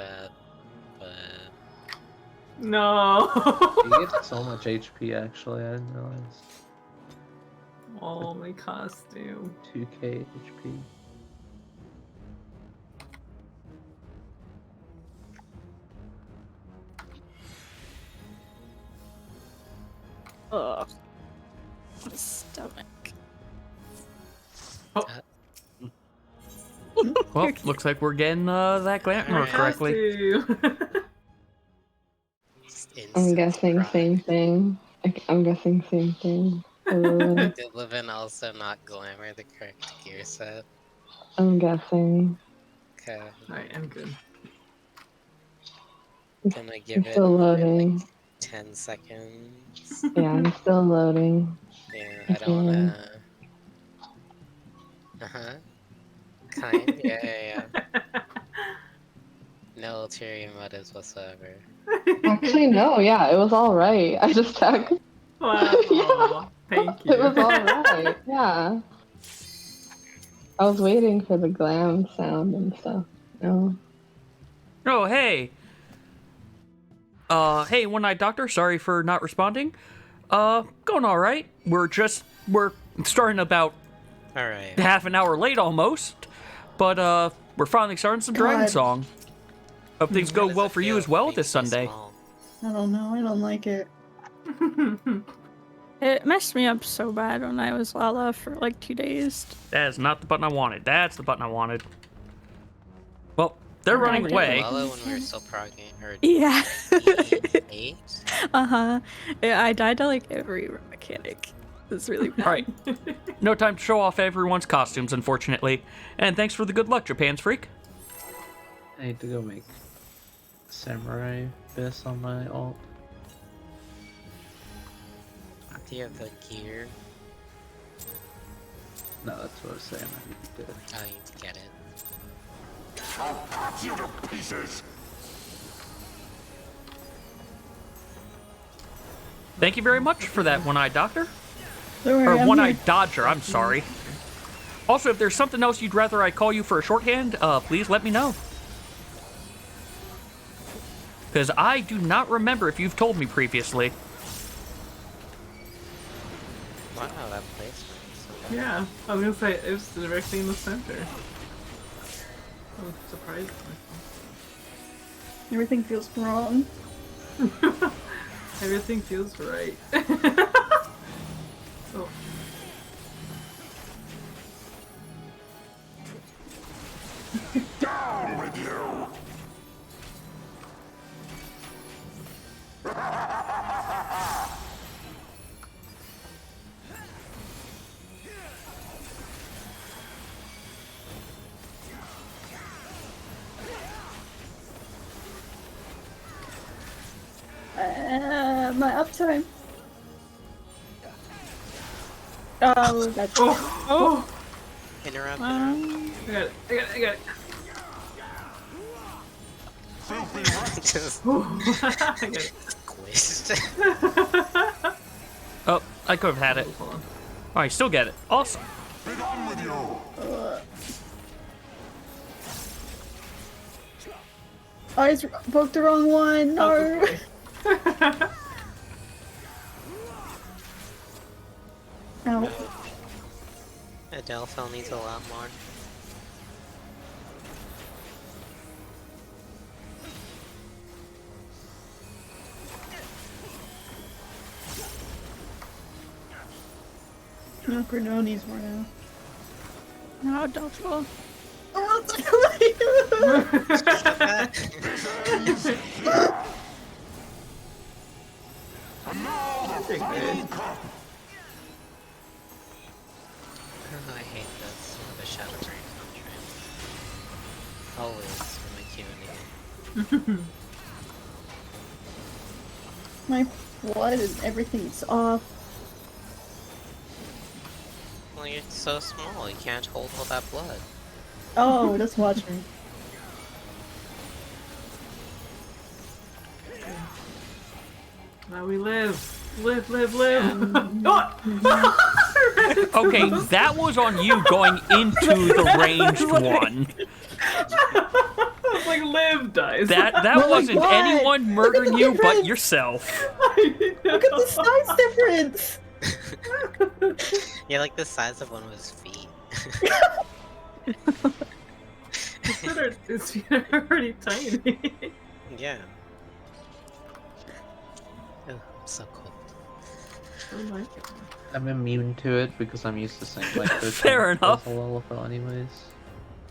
that, but... No! You get so much HP, actually, I didn't realize. Oh, my costume. 2k HP. Ugh. Stomach. Oh. Well, looks like we're getting that glamour correctly. I'm guessing same thing. I'm guessing same thing. Did Levin also not glamour the correct gear set? I'm guessing. Okay. Alright, I'm good. Can I give it Still loading. like 10 seconds? Yeah, I'm still loading. Yeah, I don't wanna... Uh-huh. Kind? Yeah. No ulterior motives whatsoever. Actually, no, yeah, it was alright. I just checked. Wow. Yeah. Thank you. It was alright, yeah. I was waiting for the glam sound and stuff. No. Oh, hey. Hey, One-Eyed Doctor, sorry for not responding. Going alright. We're starting about Alright. half an hour late almost. But, we're finally starting some Dragon Song. Hope things go well for you as well this Sunday. I don't know. I don't like it. It messed me up so bad when I was Lala for like 2 days. That is not the button I wanted. That's the button I wanted. Well, they're running away. Lala when we were still progging, or Yeah. 8? Yeah, I died to like every mechanic. It's really bad. Alright. No time to show off everyone's costumes, unfortunately. And thanks for the good luck, Japan's Freak. I need to go make Samurai Fist on my alt. Do you have the gear? No, that's what I was saying. I need to do it. Oh, you need to get it. I'll cut you to pieces! Thank you very much for that, One-Eyed Doctor. Don't worry, Or I'm One-Eyed here. Dodger, I'm sorry. Also, if there's something else you'd rather I call you for a shorthand, please let me know. Because I do not remember if you've told me previously. Wow, that placement. Yeah, I was gonna say, it was directly in the center. I'm surprised. Everything feels wrong. Everything feels right. Oh. Down with you! My uptime. Oh, that's Oh! Interrupt. I got it. Filthy Just I got it. squished. Oh, I could have had it. Hold on. Oh, I still get it. Awesome. be gone with you! I just broke the wrong one. No. Ow. Adelphil needs a lot more. No, Grenade needs more now. No, doubtful. Oh, And now the final cut! Oh, I hate this. The Shadow Brain contract. Always when I Q&A. My blood and everything's off. Well, you're so small, you can't hold all that blood. Oh, just watch me. Now we live. Live. Oh! Okay, that was on you going into the ranged one. Sounds like Liv dies. That Oh my wasn't God. anyone Look murdering at the you but difference. yourself. Look at the size difference. You're like the size of one of his feet. His feet are already tiny. Yeah. Oh, I'm so cold. Oh my god. I'm immune to it because I'm used to saying like this. Fair enough. Lullaby anyways.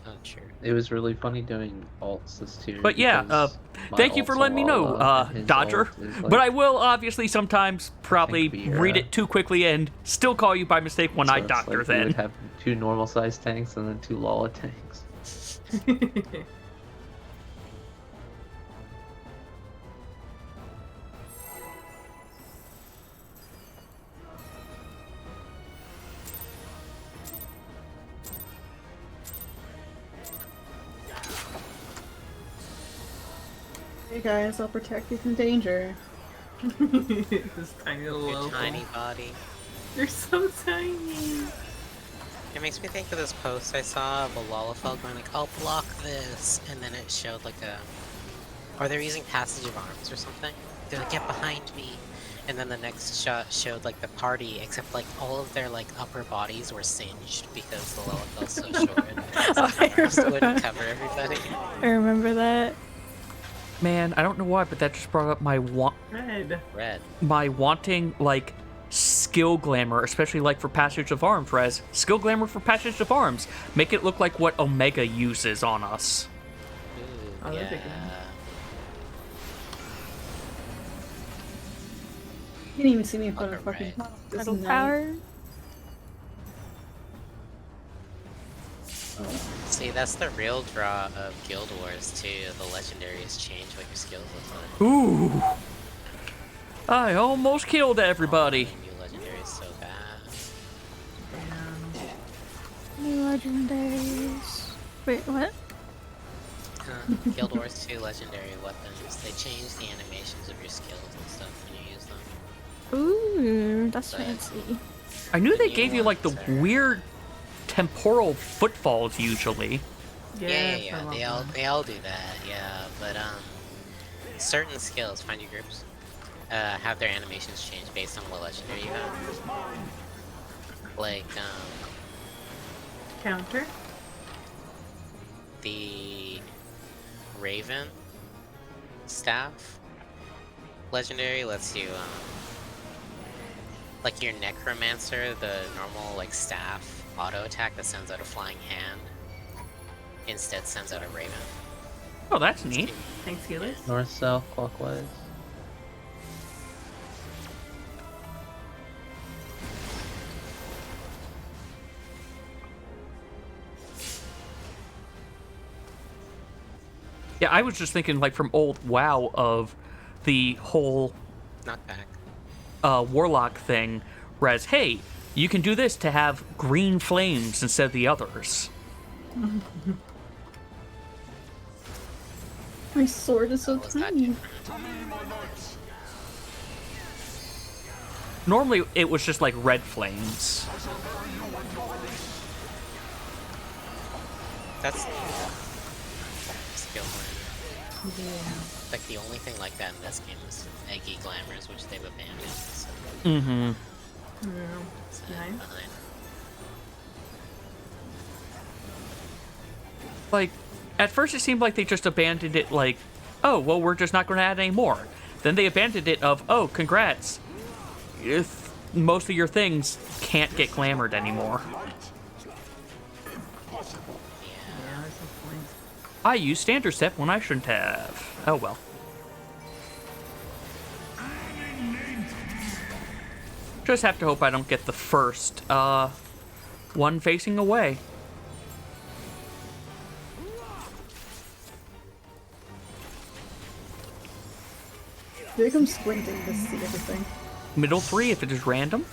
Oh, true. It was really funny doing alts this tier. But yeah, because my thank you for alt's letting me know, Lala, and his Dodger. alt is, like, But I will obviously sometimes probably we, read it too quickly and still call you by mistake when so I it's doctor like we then. would have 2 normal sized tanks and then 2 Lala tanks. Hey guys, I'll protect you from danger. This tiny little Your elf. tiny body. You're so tiny. It makes me think of this post I saw of a Lalafell going like, I'll block this, and then it showed like a... Or they're using Passage of Arms or something. They're like, get behind me. And then the next shot showed like the party, except like all of their like upper bodies were singed because the Lalafell's so short and the Passage of Arms wouldn't cover everybody. I remember that. Man, I don't know why, but that just brought up my Red. wanting like skill glamour, especially like for Passage of Arms, Rez. Skill glamour for Passage of Arms. Make it look like what Omega uses on us. Ooh, Oh, that'd be good. yeah. You didn't even see me put a Alright. fucking this Metal night. power. See, that's the real draw of Guild Wars too. The legendaries change what your skills look like. Ooh. I almost killed everybody. New legendaries so bad. New legendaries. Wait, what? Guild Wars 2 legendary weapons. They change the animations of your skills and stuff when you use them. Ooh, that's But- fancy. I knew they new gave you like the ones are- weird temporal footfalls usually. Yeah. They all do that. Yeah, but certain skills, find your groups, have their animations change based on what legendary you have. Like Counter. the Raven staff legendary lets you like your Necromancer, the normal like staff auto attack that sends out a flying hand instead sends out a Raven. Oh, that's neat. Thanks, healers. North, south, clockwise. Yeah, I was just thinking like from old WoW of the whole Knockback. Warlock thing, whereas, hey, you can do this to have green flames instead of the others. My sword is so Was that tiny. different? Normally, it was just like red flames. That's skill line. Like the only thing like that in this game is Eggy Glamours, which they've abandoned. So Mm-hmm. it's Nice. behind. Like, at first it seemed like they just abandoned it like, oh, well, we're just not going to add any more. Then they abandoned it of, oh, congrats. If most of your things can't get glamored anymore. Yeah, there's some points. I used standard step when I shouldn't have. Oh, well. Just have to hope I don't get the first, one facing away. I feel like I'm squinting to see everything. Middle 3 if it is random.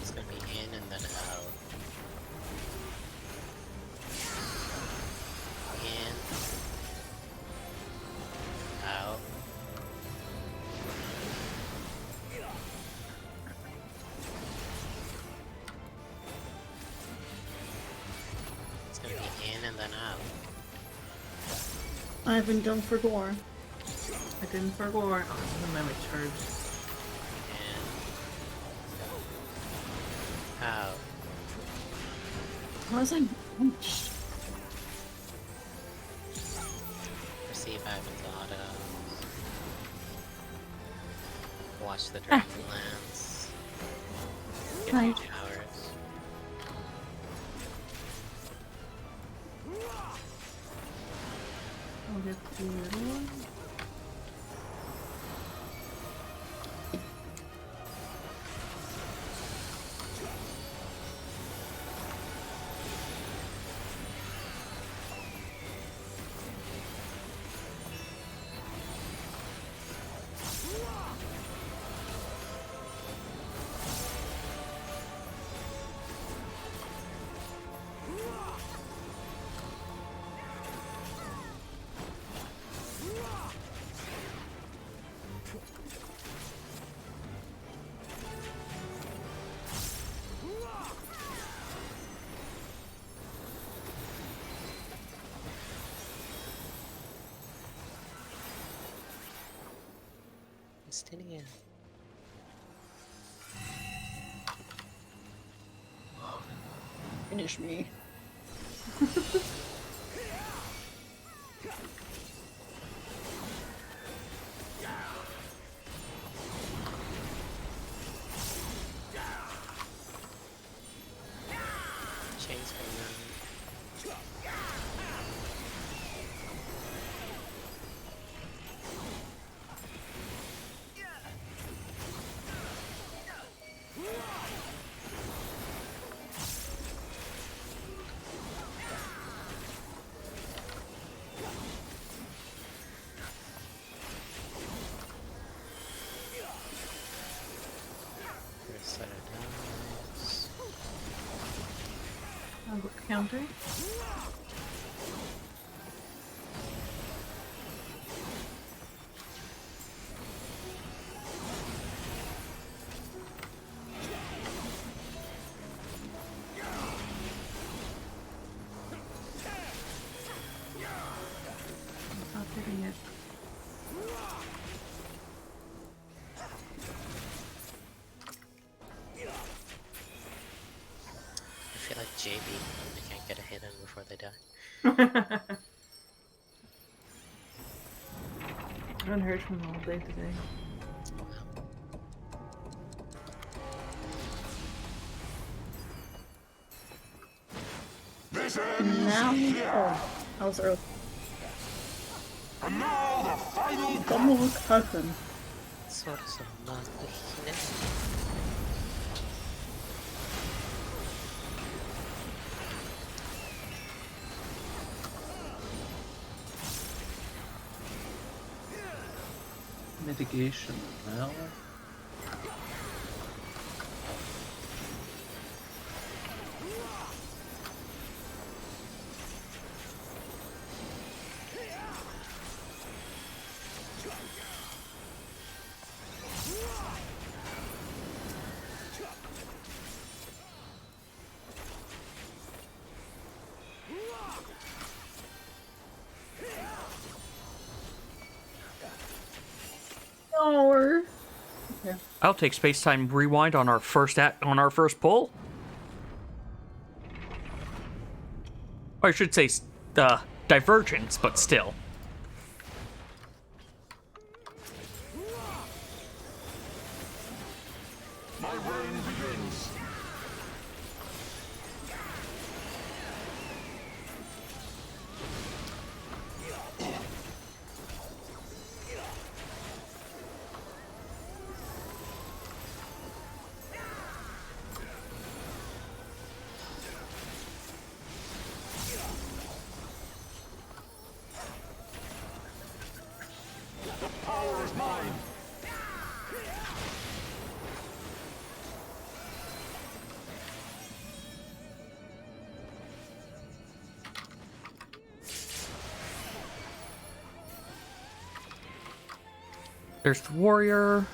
It's gonna be in and then out. In. Out. and then out. I haven't done for gore. I didn't for gore. Oh, and then we charged. And out. How was I punched? Receive Ivan's autos. Watch the dragon lands. Get Right. towers. I'll get the middle one. Justinian. Finish me. Chains going on. First set of dice. I'll go counter. Not hitting it. I feel like JB when they can't get a hit in before they die. I haven't heard from him all day today. This ends Now. here. Oh, I was early. And now the final Double cousin. Sort of Mitigation now. No. I'll take space time rewind on our first pull. Or I should say divergence, but still. my reign begins. The power is mine. There's the warrior.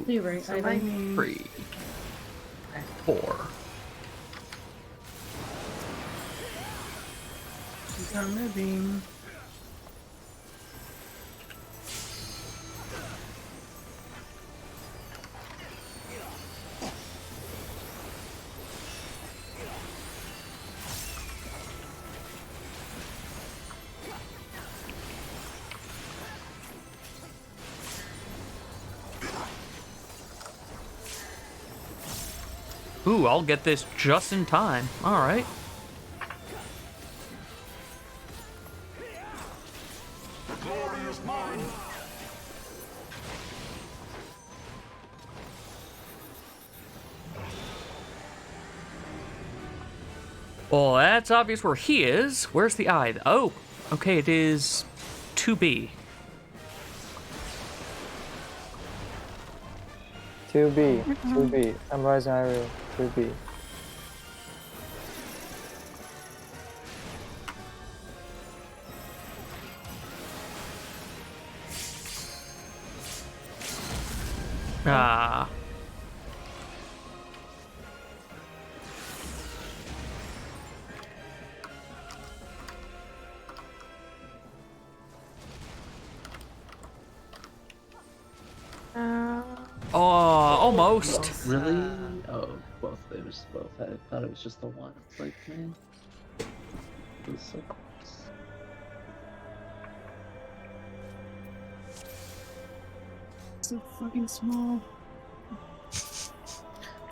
You're right. I Lightning. 3, 4. I'm moving. Ooh, I'll get this just in time. All right. The glory is mine. Well, that's obvious where he is. Where's the eye? Oh, okay, it is 2B. 2B, 2B. I'm rising area, 2B. Ah. Oh, almost. Really? Oh, both. It was both. I thought it was just the one. It's like, man. It was so close. So fucking small.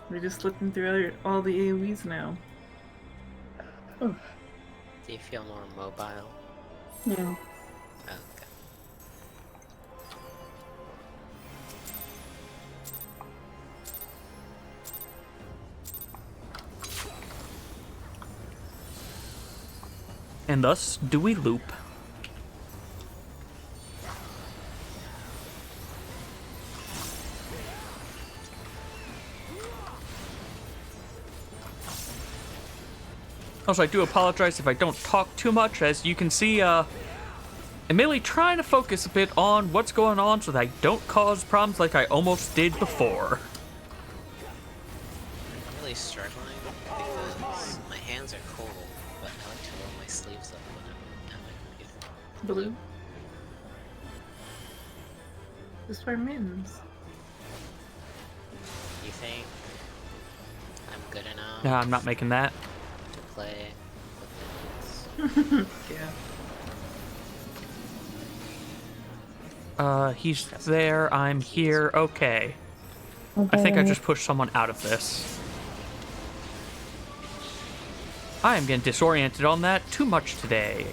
We're just looking through all the AoEs now. Do you feel more mobile? Yeah. Okay. And thus do we loop. Also, I do apologize if I don't talk too much. As you can see, I'm mainly trying to focus a bit on what's going on so that I don't cause problems like I almost did before. I'm really struggling because my hands are cold, but I like to roll my sleeves up when I'm at my computer. Blue. Just for mittens. You think I'm good enough Nah, I'm not making that. to play with mittens? Yeah. He's there, I'm here, okay. I think I just pushed someone out of this. I am getting disoriented on that too much today.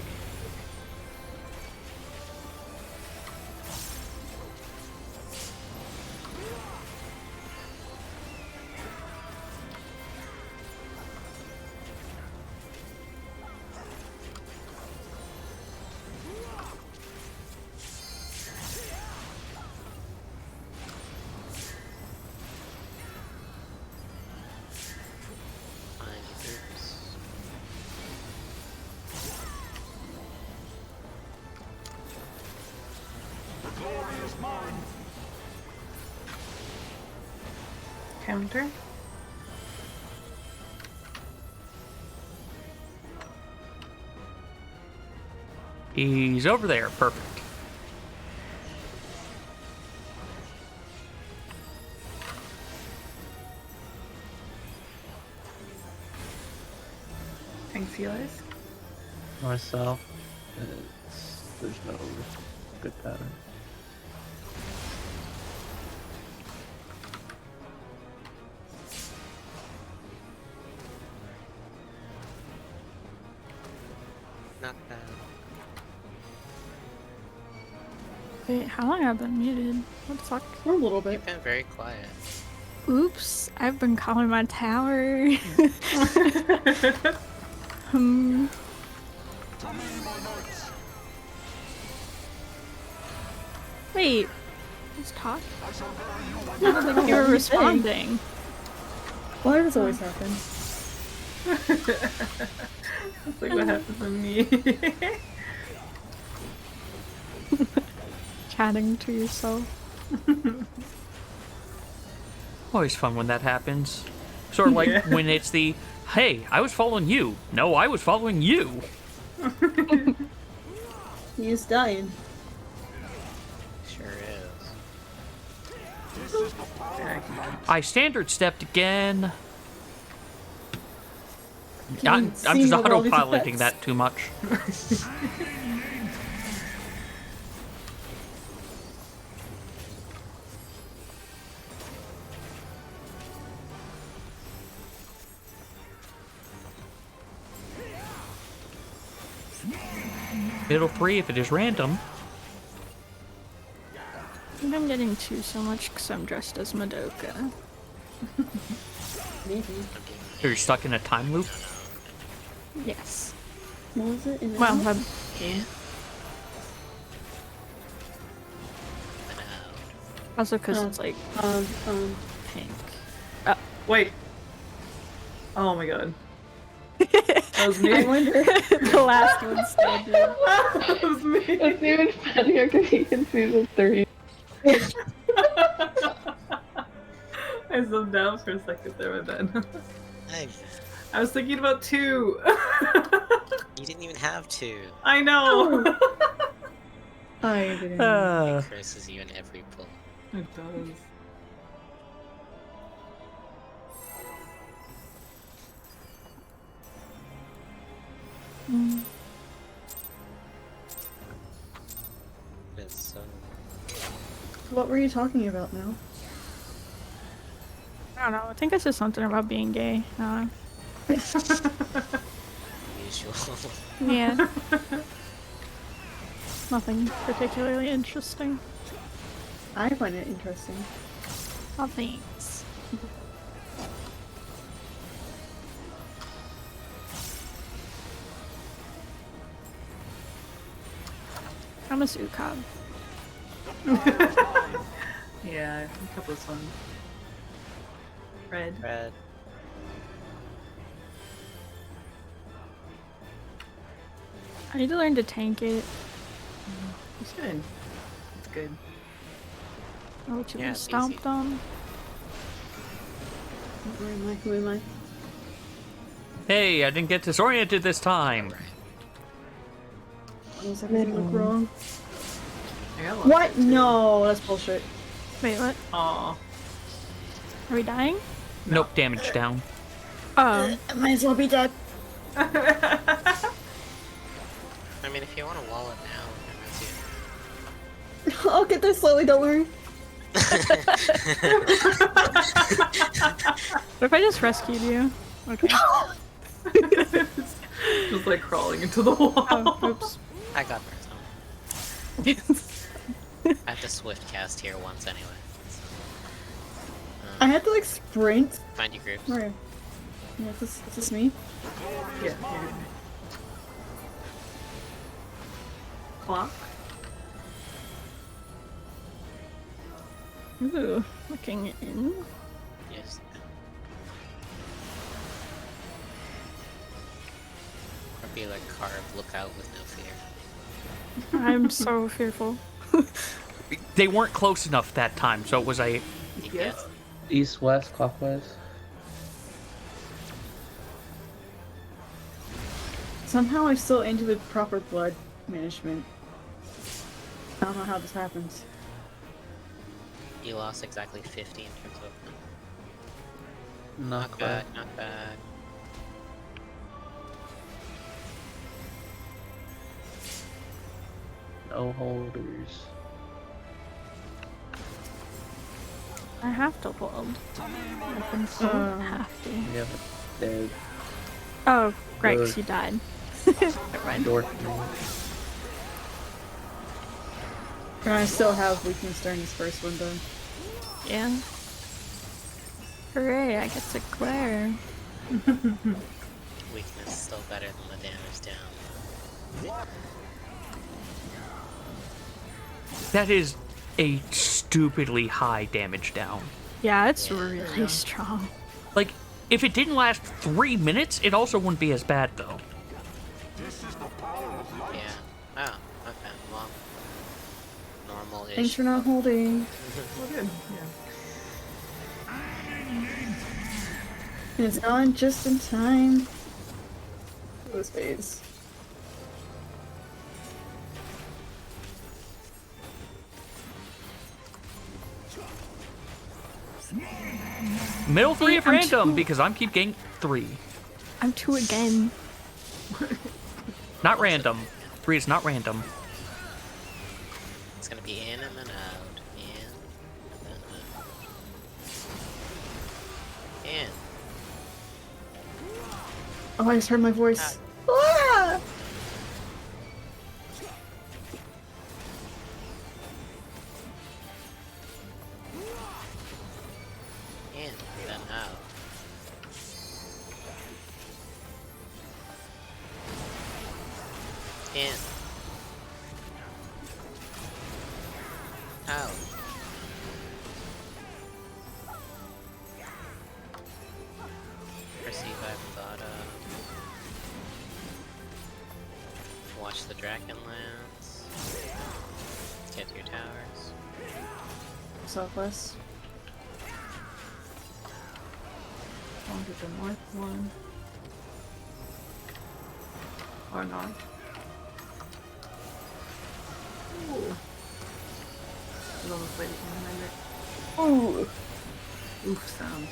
Fine, oops. The glory is mine. Counter. He's over there, perfect. Thanks, healers. Myself, there's no good pattern. Not bad. Wait, how long have I been muted? What the fuck? For a little bit. You've been very quiet. Oops, I've been calling my tower. Hmm. To me, my knights. Wait. Let's talk. I shall bury you I don't think you were What do you think? responding. Why does this always happen? That's like what happens to me. Chatting to yourself. Always fun when that happens. Sort of like Yeah. when it's the, hey, I was following you. No, I was following you. He's dying. Sure is. I standard stepped again. Can I'm you just see over all these autopiloting effects? that too much. Middle 3 if it is random. I think I'm getting 2 so much because I'm dressed as Madoka. Maybe. You're stuck in a time loop. Yes. What was it? In Well, the yeah. And, Also because Oh. it's like um, pink. Wait. Oh my god. That was me. I wonder. The last one still did. That was me. It's even funnier because you can see the 3. I zoomed down for a second there, but then hey, I was thinking about 2. you didn't even have to. I know. I didn't. It curses you in every pull. It does. It's so. What were you talking about now? I don't know. I think I said something about being gay. Usual. Yeah. Nothing particularly interesting. I find it interesting. Oh, thanks. I'm a Sukab. Yeah, I think this one. Red. Red. I need to learn to tank it. It's good. It's good. Oh, to Yeah, be it's stomped easy. on. Where am I? Who am I? Hey, I didn't get disoriented this time. Why does everything look wrong? I got one. What? No, that's bullshit. Wait, what? Aw. Are we dying? Nope, damage down. Oh. I might as well be dead. I mean, if you want to wall it now, I'm with you. I'll get there slowly, don't worry. What if I just rescued you? Okay. Just like crawling into the wall. Oh, oops. I got there. I have to swift cast here once anyway. I had to like sprint. Find your groups. Where? Yeah, is this me? Yeah. Clock. Ooh, looking in. Yes. Or be like carved, look out with no fear. I'm so fearful. They weren't close enough that time, so it was a. Yes. East, west, clockwise. Somehow I still into the proper blood management. I don't know how this happens. You lost exactly 50 in terms of. Not Not quite. bad, not bad. No holders. I have to hold. I've been told I have to. You have a dead Oh, great, 'cause Good. you died. Never mind. dork. And I still have weakness during this first one though. Yeah. Hooray, I get to Claire. Weakness still better than the damage down. That is a stupidly high damage down. Yeah, it's really strong. Like, if it didn't last 3 minutes, it also wouldn't be as bad, though. Yeah. Oh, okay, well. Normal-ish. Thanks for not holding. Well, good. Yeah. And it's on just in time. Those phase. Middle 3 if I'm random, too- because I'm keep getting 3. I'm 2 again. Not random. 3 is not random. It's gonna be in and then out. In, then out. In. Oh, I just heard my voice. Out. Ah! In, then out. In. Out. Perceive I've thought of. Watch the Dragonlance. Get to your towers. Southwest. I'll get the north one. Or north. Ooh. It's almost like Ooh. oof sound.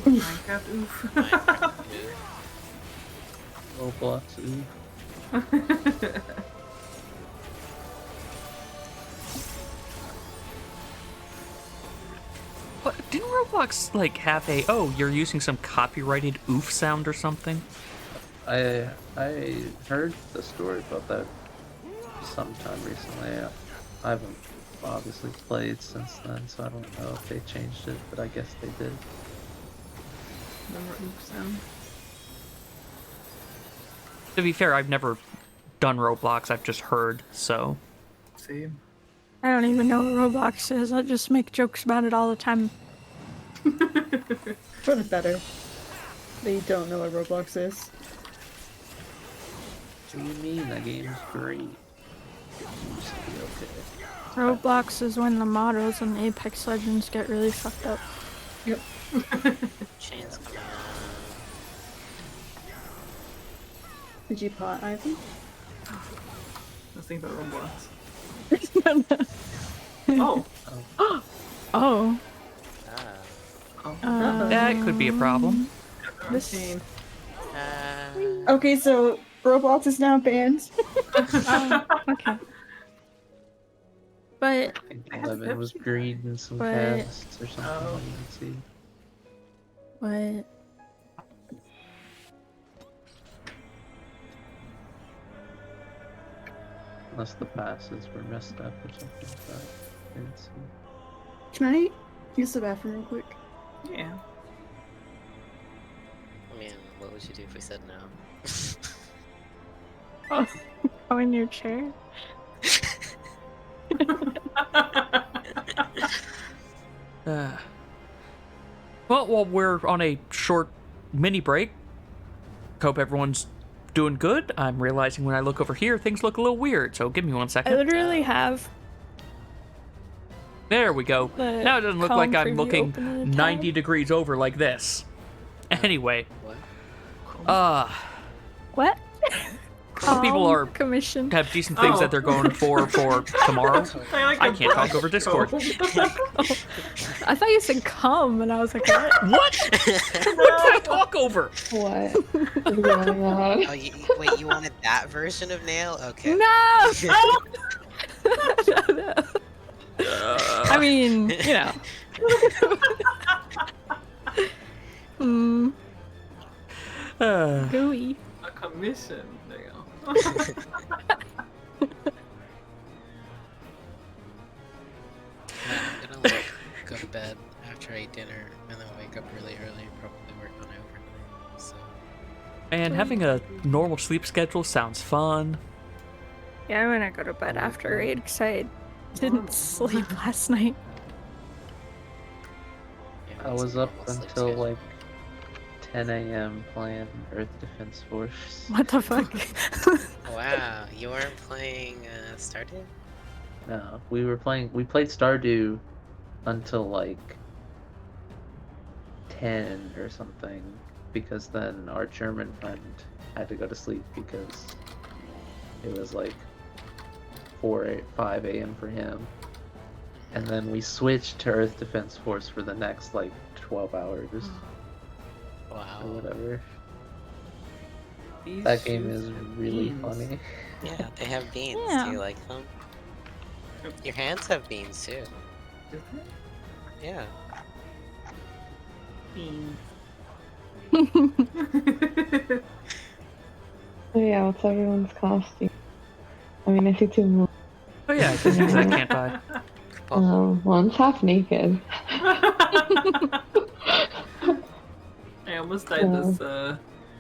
Minecraft oof. Minecraft. Roblox, ooh. What, didn't Roblox like have a you're using some copyrighted oof sound or something? I heard the story about that sometime recently. I haven't obviously played since then, so I don't know if they changed it, but I guess they did. Remember oof sound? To be fair, I've never done Roblox. I've just heard. So Same. I don't even know what Roblox is. I just make jokes about it all the time. For the better. They don't know what Roblox is. What do you mean? That game's great. It used to be okay. Roblox is when the models in Apex Legends get really fucked up. Yep. Chains coming on. Did you pot Ivy? Let's think about Roblox. Oh. Oh. Ah. Oh. that could be a problem. This- Chain. Okay, so Roblox is now banned. Okay. But I think 11 was green and some But- casts or something. Oh. Let me see. what? Unless the passes were messed up or something like that. I didn't see. Can I use the bathroom real quick? Yeah. I mean, what would you do if we said no? Oh, in your chair? Well, while we're on a short mini break, hope everyone's doing good. I'm realizing when I look over here, things look a little weird. So give me 1 I second. literally have There we go. the Now it doesn't look like Chrome I'm preview looking open in a tab. 90 degrees over like this. Anyway, What? What? people are commission. have decent things Oh. that they're going for tomorrow. like I a can't talk brush over Discord. comb. I thought you said come, and I was like, what? What? What did I talk over? What is going on? Oh, wait, you wanted that version of Nail? Okay. No! No. I mean, you know. Gooey. A commission. There you go. I'm gonna like go to bed after I eat dinner and then wake up really early and probably work on overnight. So And having a normal sleep schedule sounds fun. Yeah, I'm gonna go to bed after 8 because I didn't sleep last night. yeah, I that's was a up normal sleep until schedule. like 10 a.m. playing Earth Defense Force. What the fuck? Wow, you weren't playing Stardew? No, we played Stardew until like 10 or something, because then our German friend had to go to sleep because it was like 5 a.m. for him. and then we switched to Earth Defense Force for the next like 12 hours or Wow. whatever. These That game shoes is have really beans. funny. Yeah, they have beans. Yeah. Do you like them? Your hands have beans too. Is it? Yeah. Beans. Oh yeah, what's everyone's costume? I mean, I see two more. Oh yeah, it's things I can't buy. One's half naked. I almost died this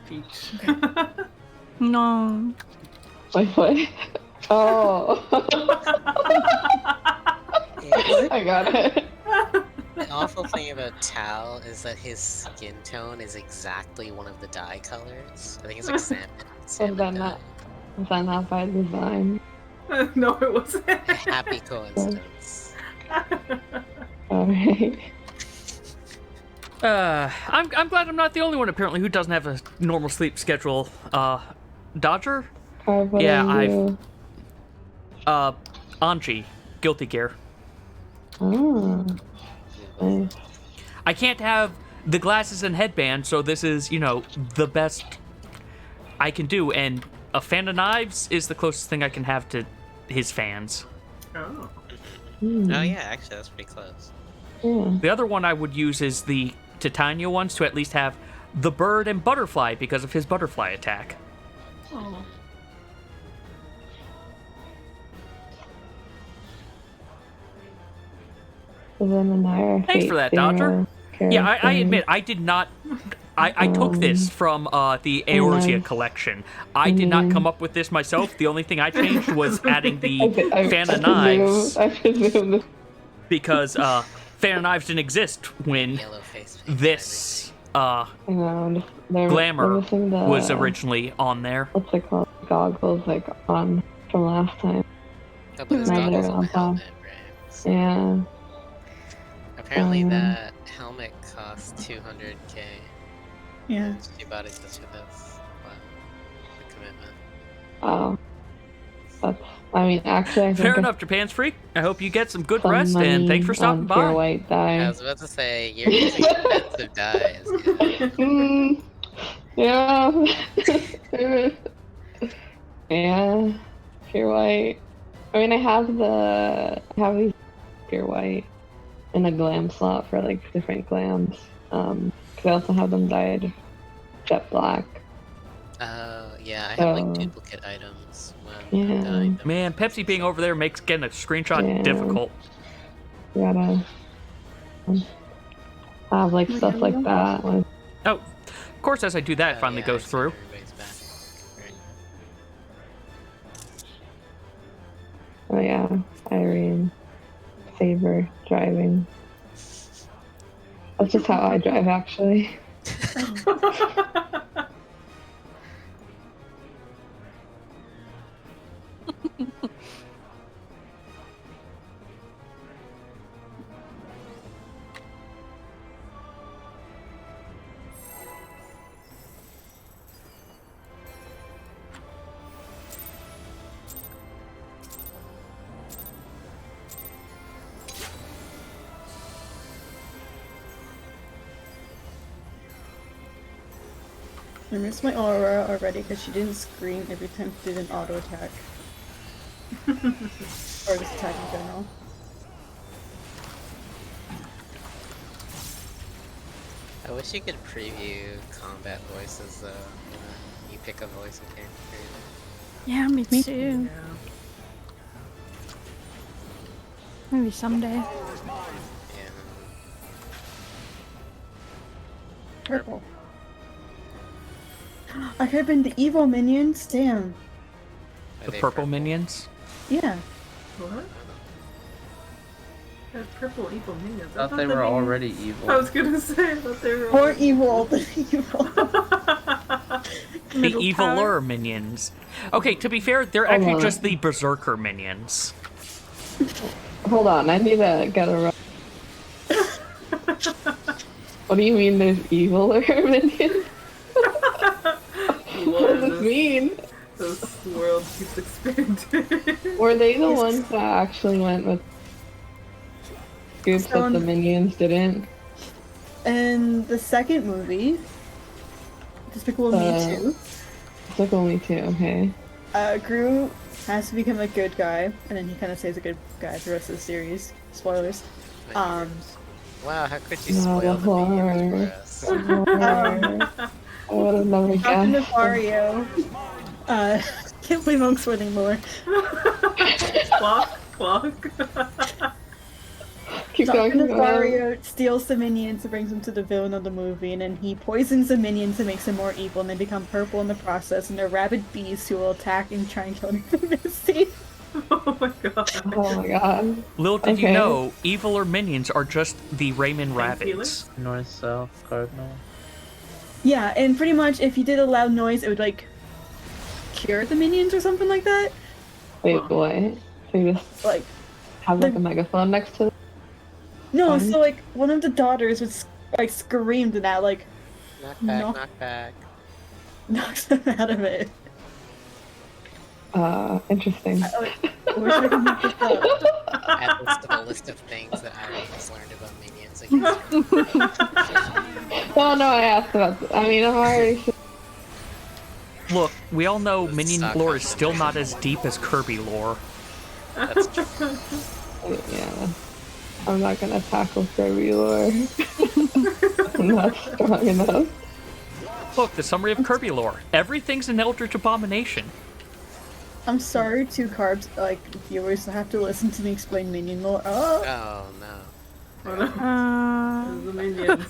peach. No. Wait, what? Oh. Yeah. I got it. The awful thing about Tal is that his skin tone is exactly one of the dye colors. I think it's like salmon. salmon that dye. not- Was that not by design? No, it wasn't. A happy coincidence. Alright. I'm glad I'm not the only one apparently who doesn't have a normal sleep schedule. Dodger? What Yeah, are you? Anji, Guilty Gear. Oh. Nice. I can't have the glasses and headband, so this is, the best I can do, and a fan of knives is the closest thing I can have to his fans. Oh. Oh yeah, actually that's pretty close. Yeah. The other one I would use is the Titania ones to at least have the bird and butterfly because of his butterfly attack. Oh. So then Anaya Thanks for that, Dodger. Yeah, I admit, I did not... I took this from the Eorzea Nice. collection. I did not come up with this myself. The only thing I changed was adding the fan of I knives, presume this. because fan of knives didn't exist when Yellow face paint and this I know, they're glamour missing the, was originally on there. What's it called? Goggles, like, on from last time. everything. Oh, but there's Now goggles they're on the on top. helmet, right? So Yeah. apparently that helmet costs 200k. Yeah. She bought it just for this. Wow. The commitment. Oh. That's, I mean, actually, I think Fair it's enough, Japan's Freak. I hope you get some good some rest, and thanks for money stopping on by. pure white dye. I was about to say, you're using expensive dyes. Mm, yeah. Yeah. Pure white. I mean, I have these pure white in a glam slot for like different glams. 'Cause I also have them dyed jet black. Yeah, I have like So- duplicate items when I'm Yeah. dyeing them. Man, Pepsi being over there makes getting a screenshot Yeah. difficult. You gotta have like stuff like that. Like, Oh, of course, as I do that, it Oh, finally yeah, goes I see through. everybody's back. Right. oh yeah, Irene, Saber driving. That's just how I drive, actually. I miss my Aurora already because she didn't scream every time she did an auto attack. Or just attack in general. I wish you could preview combat voices though. When you pick a voice and character. Yeah, me too. Yeah. Maybe someday. Yeah. Purple. I could have been the evil minions. Damn. Are The they purple minions. Yeah. What? They're purple evil minions. I thought they the were minions- already evil. I was gonna say, I thought they were More evil than evil. The Middle eviler power. minions. Okay, to be fair, they're Hold actually on. just the berserker minions. Hold on, I need to get a. What do you mean? There's evil minions? What does this mean? This world keeps expanding. Were they the ones that actually went with groups So that the minions didn't. in the second movie, Despicable Me 2, It's like only two, okay. Gru has to become a good guy, and then he kind of stays a good guy the rest of the series. Spoilers. Wow, how could you No, spoil the the minions horror. for us? I would have never Captain guessed. Nefario. Can't believe I'm spoiling more. Clock. Keep Dr. going, keep going. Nefario steals the minions and brings them to the villain of the movie, and then he poisons the minions and makes them more evil, and they become purple in the process, and they're rabid beasts who will attack and try and kill Misty. Oh my god. Oh my god. Little did you Okay. know, evil or minions are just the Rayman rabbits. North, south, cardinal. Yeah, and pretty much if you did a loud noise, it would like cure the minions or something like that. Wait, what? So you just Like, have like a megaphone next to no, Fun. so like one of the daughters would like scream to that, like Knock back, No. knock back. knocks them out of it. Interesting. I wish I could make this up. Add this to the list of things that I just learned about minions against Oh no, I asked about I mean, I'm already. Look, we all know Minion Stock lore is still not confirmation. as deep as Kirby lore. That's true. Yeah. I'm not gonna tackle Kirby lore. I'm not strong enough. Look, the summary of Kirby lore. Everything's an Eldritch Abomination. I'm sorry to Carbs like viewers to have to listen to me explain minion lore. Oh, Oh no. Oh no. Uh, The minions.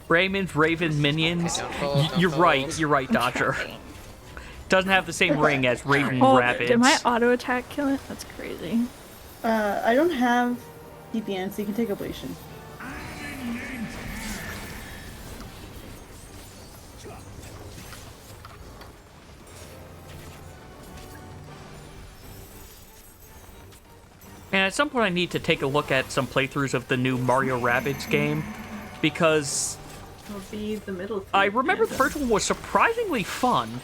Rayman's Raven Minions. Okay, don't fold, don't You're right, fold. you're right, Dodger. Doesn't have the same ring as Raven oh, Rabbits. did my auto attack kill it? That's crazy. I don't have DPN, so you can take ablation. And at some point I need to take a look at some playthroughs of the new Mario Rabbids game, because I'll be the middle. I remember the fandom. first one was surprisingly fun.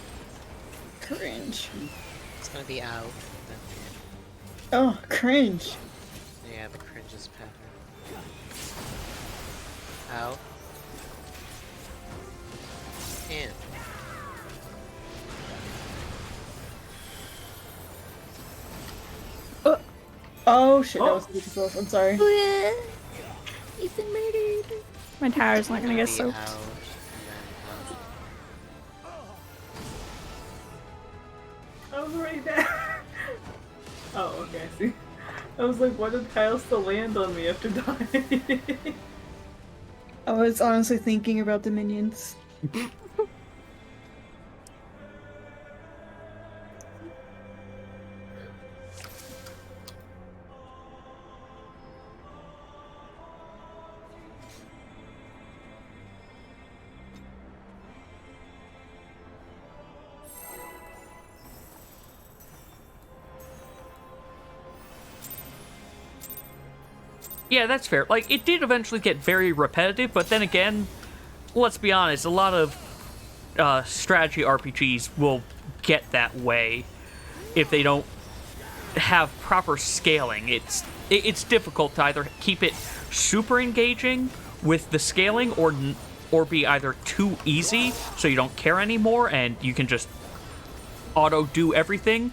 Cringe. It's gonna be out. Oh, cringe. Yeah, the cringes pattern. Out. In. Oh shit, that Oh. was really close. I'm sorry. He's been murdered. My tower's not gonna get Be soaked. out, and then out. I was right there. Oh, okay, I see. I was like, why did Kyle still land on me after dying? I was honestly thinking about the minions. Yeah, that's fair. Like, it did eventually get very repetitive, but then again, let's be honest, a lot of strategy RPGs will get that way if they don't have proper scaling. It's difficult to either keep it super engaging with the scaling or be either too easy so you don't care anymore and you can just auto do everything,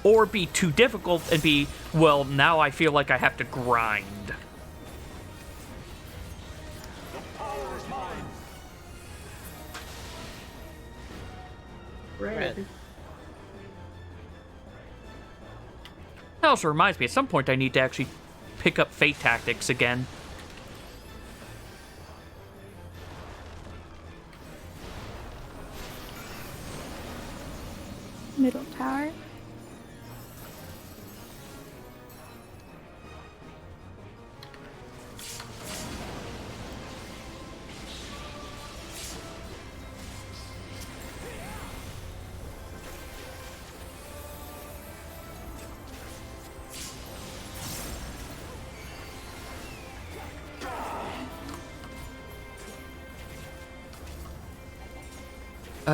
or be too difficult and be, well, now I feel like I have to grind. Red. That also reminds me, at some point I need to actually pick up Fate Tactics again. Middle tower.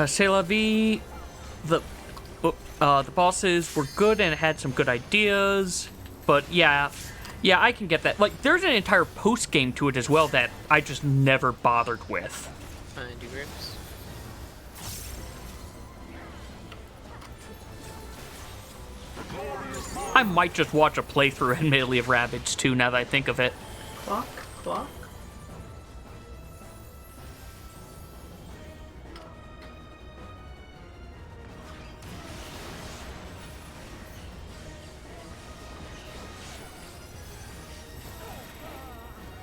C'est la vie. the bosses were good and had some good ideas, but yeah, I can get that. Like, there's an entire post game to it as well that I just never bothered with. Find your groups. I might just watch a playthrough, admittedly, of Rabbids 2 now that I think of it. Clock, clock.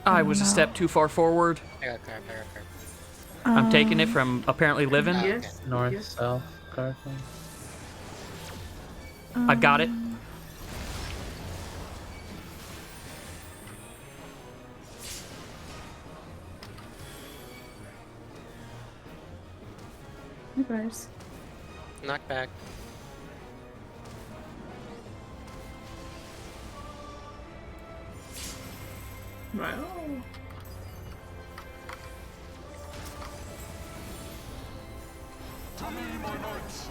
I was a step too far forward. I got carp, I got carp. I'm taking it from apparently living. Yes. North, yes. south, Carson. I got it. You guys. Knockback. Well. To me, my knights.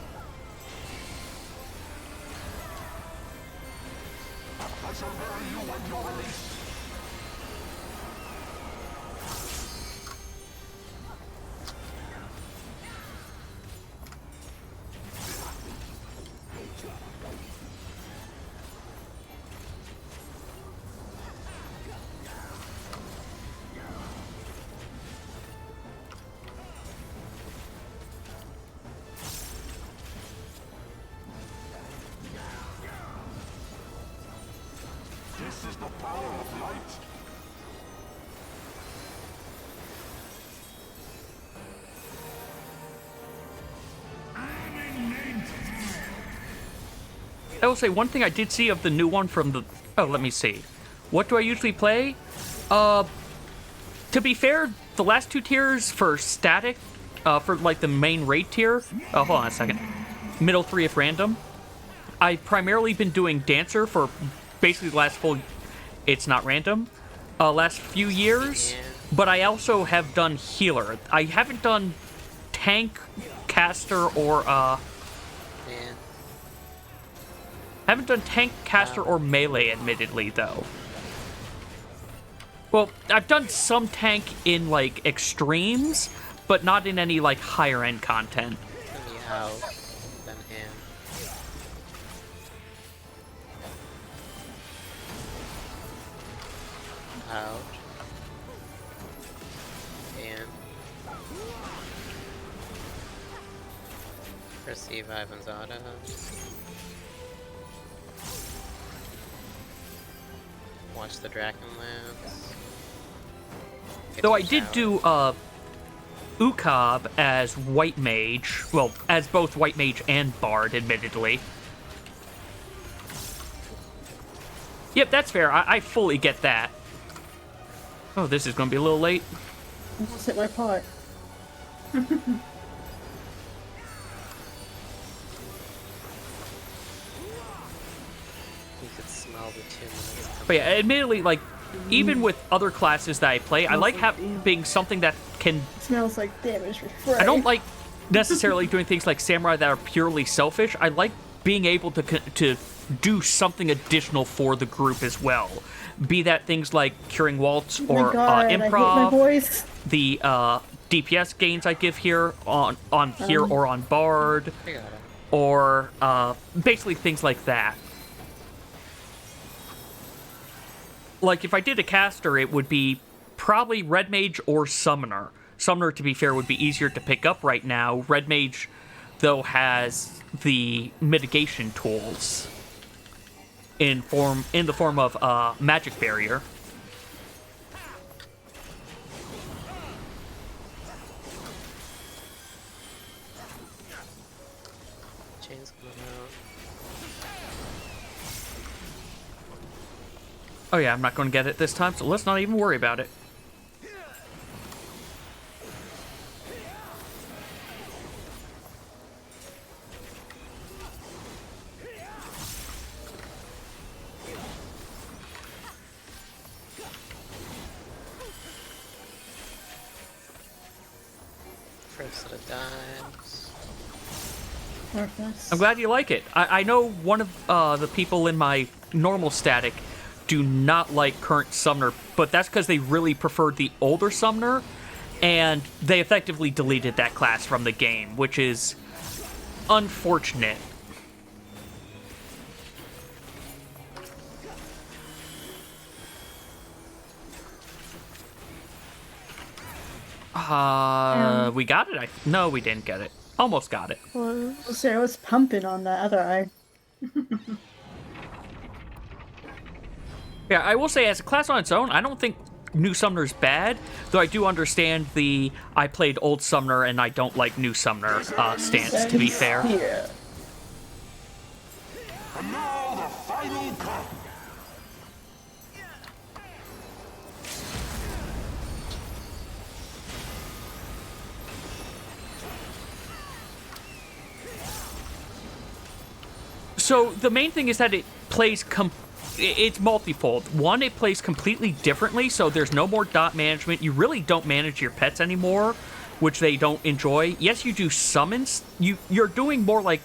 I shall bury you when you're released. This is the power of light. I will say one thing I did see of the new one from the... Oh, let me see. What do I usually play? To be fair, the last two tiers for static, for like the main raid tier... Oh, hold on a second. Middle three if random. I've primarily been doing Dancer for basically the last full... It's not random. Last few years. Yeah. But I also have done Healer. I haven't done Tank, Caster, or... Yeah. Haven't done Tank, Caster, or Melee, admittedly, though. Well, I've done some Tank in, like, Extremes, but not in any, like, higher-end content. Let me out. Then him. Out. And. Receive Ivan's auto. Watch the Dragonlance. Get Though to I the did shower. do, Ukab as White Mage. Well, as both White Mage and Bard, admittedly. Yep, that's fair. I fully get that. Oh, this is going to be a little late. I just hit my pot. You could smell the 2 minutes coming. But yeah, admittedly, like, even with other classes that I play, I like having something that can... It smells like damage refrain. I don't like necessarily doing things like Samurai that are purely selfish. I like being able to do something additional for the group as well. Be that things like Curing Waltz Oh or my God, I hate my Improv, voice. the DPS gains I give here on here or on Bard, I got it. or basically things like that. Like, if I did a caster, it would be probably Red Mage or Summoner. Summoner, to be fair, would be easier to pick up right now. Red Mage, though, has the mitigation tools in the form of Magic Barrier. Chain's coming out. Oh yeah, I'm not going to get it this time, so let's not even worry about it. First set of dives. Northwest. I'm glad you like it. I know one of the people in my normal static do not like current Summoner, but that's because they really preferred the older Summoner, and they effectively deleted that class from the game, which is unfortunate. We got it? No, we didn't get it. Almost got it. Well, I was pumping on the other eye. Yeah, I will say, as a class on its own, I don't think New Summoner's bad, though I do understand the I played Old Summoner and I don't like New Summoner stance, to be fair. Yeah. And now the final cut. So the main thing is that it plays it's multifold. One, it plays completely differently, so there's no more dot management. You really don't manage your pets anymore, which they don't enjoy. Yes, you do summons. You're doing more like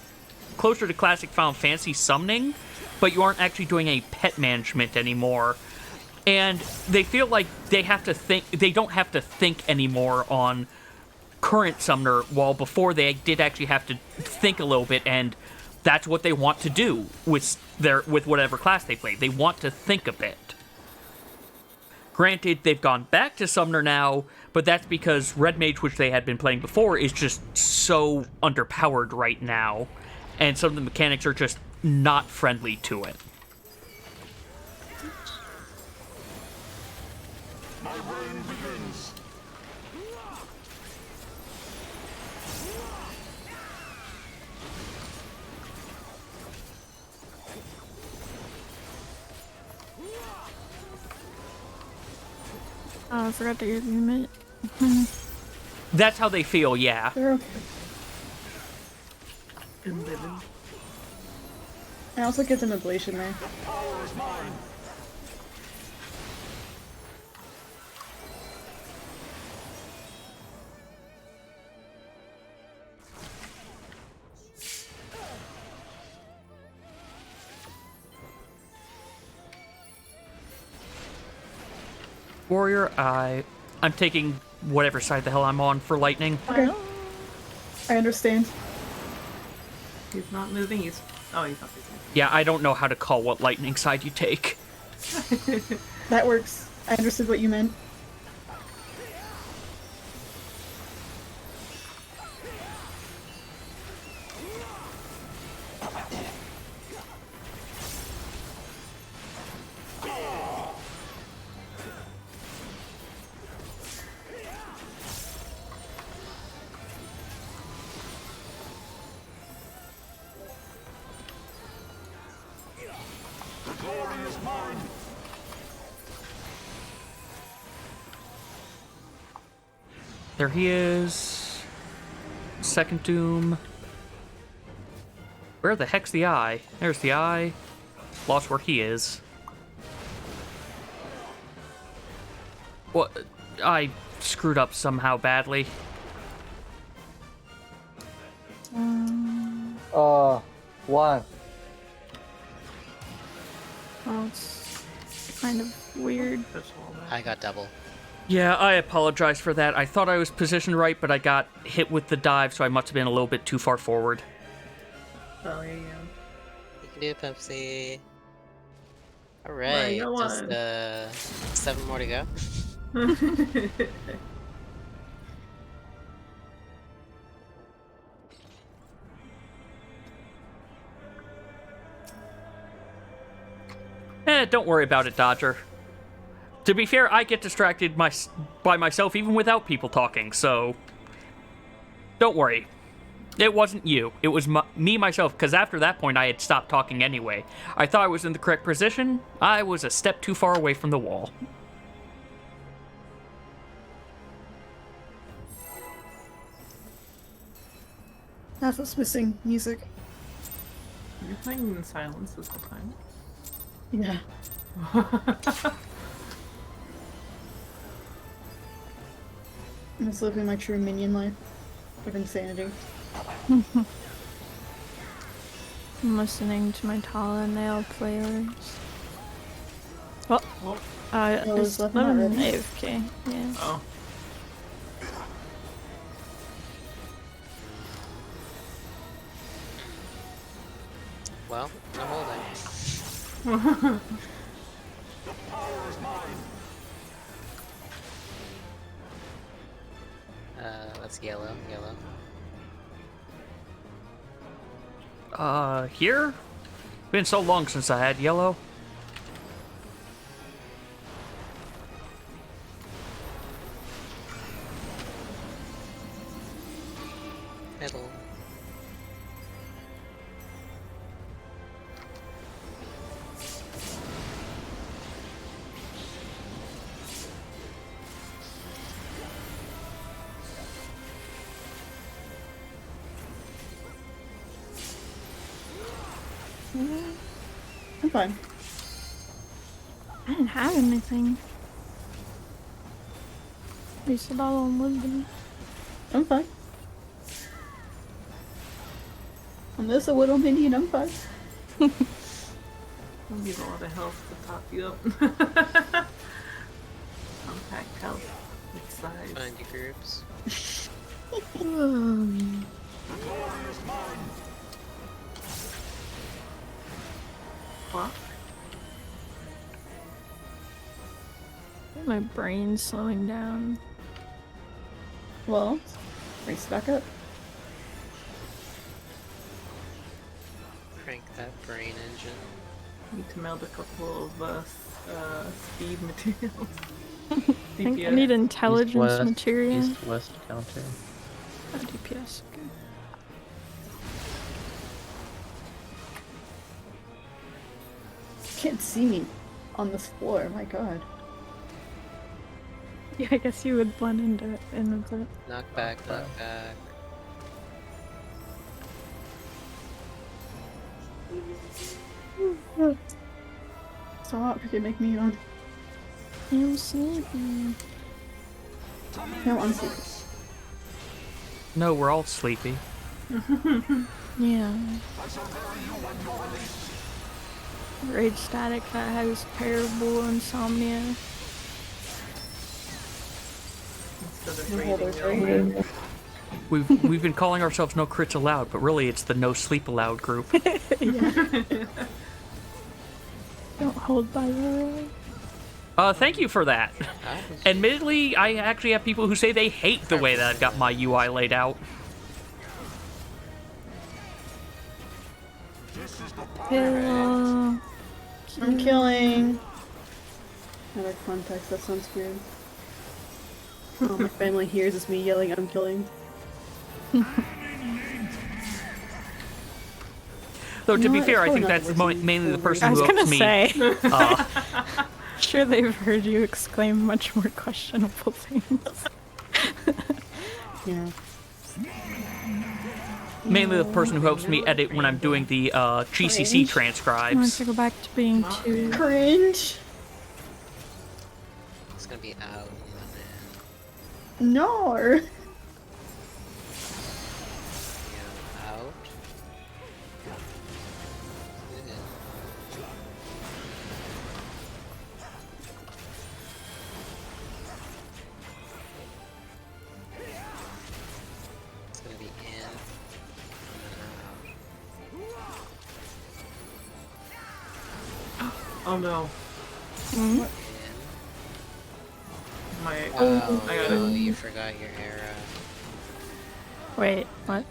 closer to classic Final Fantasy summoning, but you aren't actually doing any pet management anymore. And they feel like they don't have to think anymore on current Summoner, while before they did actually have to think a little bit, and that's what they want to do with whatever class they play. They want to think a bit. Granted, they've gone back to Summoner now, but that's because Red Mage, which they had been playing before, is just so underpowered right now, and some of the mechanics are just not friendly to it. My reign begins. Oh, I forgot to give you a minute. That's how they feel, yeah. They're okay. I also get an ablation there. Power is mine. Warrior, I'm taking whatever side the hell I'm on for lightning. Okay. I understand. He's not moving. He's not moving. Yeah, I don't know how to call what lightning side you take. That works. I understood what you meant. The glory is mine. There he is. Second Doom. Where the heck's the eye? There's the eye. Lost where he is. What? I screwed up somehow badly. One. Well, it's kind of weird. I got double. Yeah, I apologize for that. I thought I was positioned right, but I got hit with the dive, so I must have been a little bit too far forward. Oh, yeah. You can do it, Pepsi. Well, Alright, you just won. 7 more to go. Don't worry about it, Dodger. To be fair, I get distracted by myself even without people talking, so don't worry. It wasn't you. It was me, myself, because after that point I had stopped talking anyway. I thought I was in the correct position. I was a step too far away from the wall. That's what's missing. Music. You're playing in silence this whole time. Yeah. I'm just living my true minion life of insanity. I'm listening to my Tala Nail playlist. Well, was it's left not 11 ready. AFK. Yeah. Oh. Well, I'm holding. The power is mine. That's yellow. Here? Been so long since I had yellow. Middle. I'm fine. I didn't have anything. You said all on wisdom. I'm fine. Unless a little minion, I'm fine. You need a lot of health to top you up. Compact health with size. Find your groups. The glory is mine. What? My brain's slowing down. Well, race back up. Crank that brain engine. Need to meld a couple of speed materials. I think I need intelligence East-west, material. East-west counter. Oh, DPS. Good. Can't see me on this floor. My God. Yeah, I guess you would blend into it. Knock back. Stop! You can make me yawn. I'm sleepy. No, I'm sleepy. No, we're all sleepy. Yeah. Rage static that has terrible insomnia. Instead of The raiding holders your right own- here. We've been calling ourselves No Crits Allowed, but really it's the No Sleep Allowed group. Don't hold by your Thank you for that. Admittedly, I actually have people who say they hate the way that I've got my UI laid out. pillow. I'm killing. Another context. That sounds weird. Oh, my family hears it's me yelling, "I'm killing." Though, to You know be what? fair, I It's think probably that's not listening mainly the to person I was who gonna helps me. say. Sure, they've heard you exclaim much more questionable things. Yeah. Mainly the person who helps me edit when I'm doing the GCC Cringe. I want transcribes. to go back to being two. Cringe. It's gonna be out. No. Yeah, out. It's gonna be in. Oh no. Mm. In. My Oh, I got no, it. you forgot your arrow. Wait, what?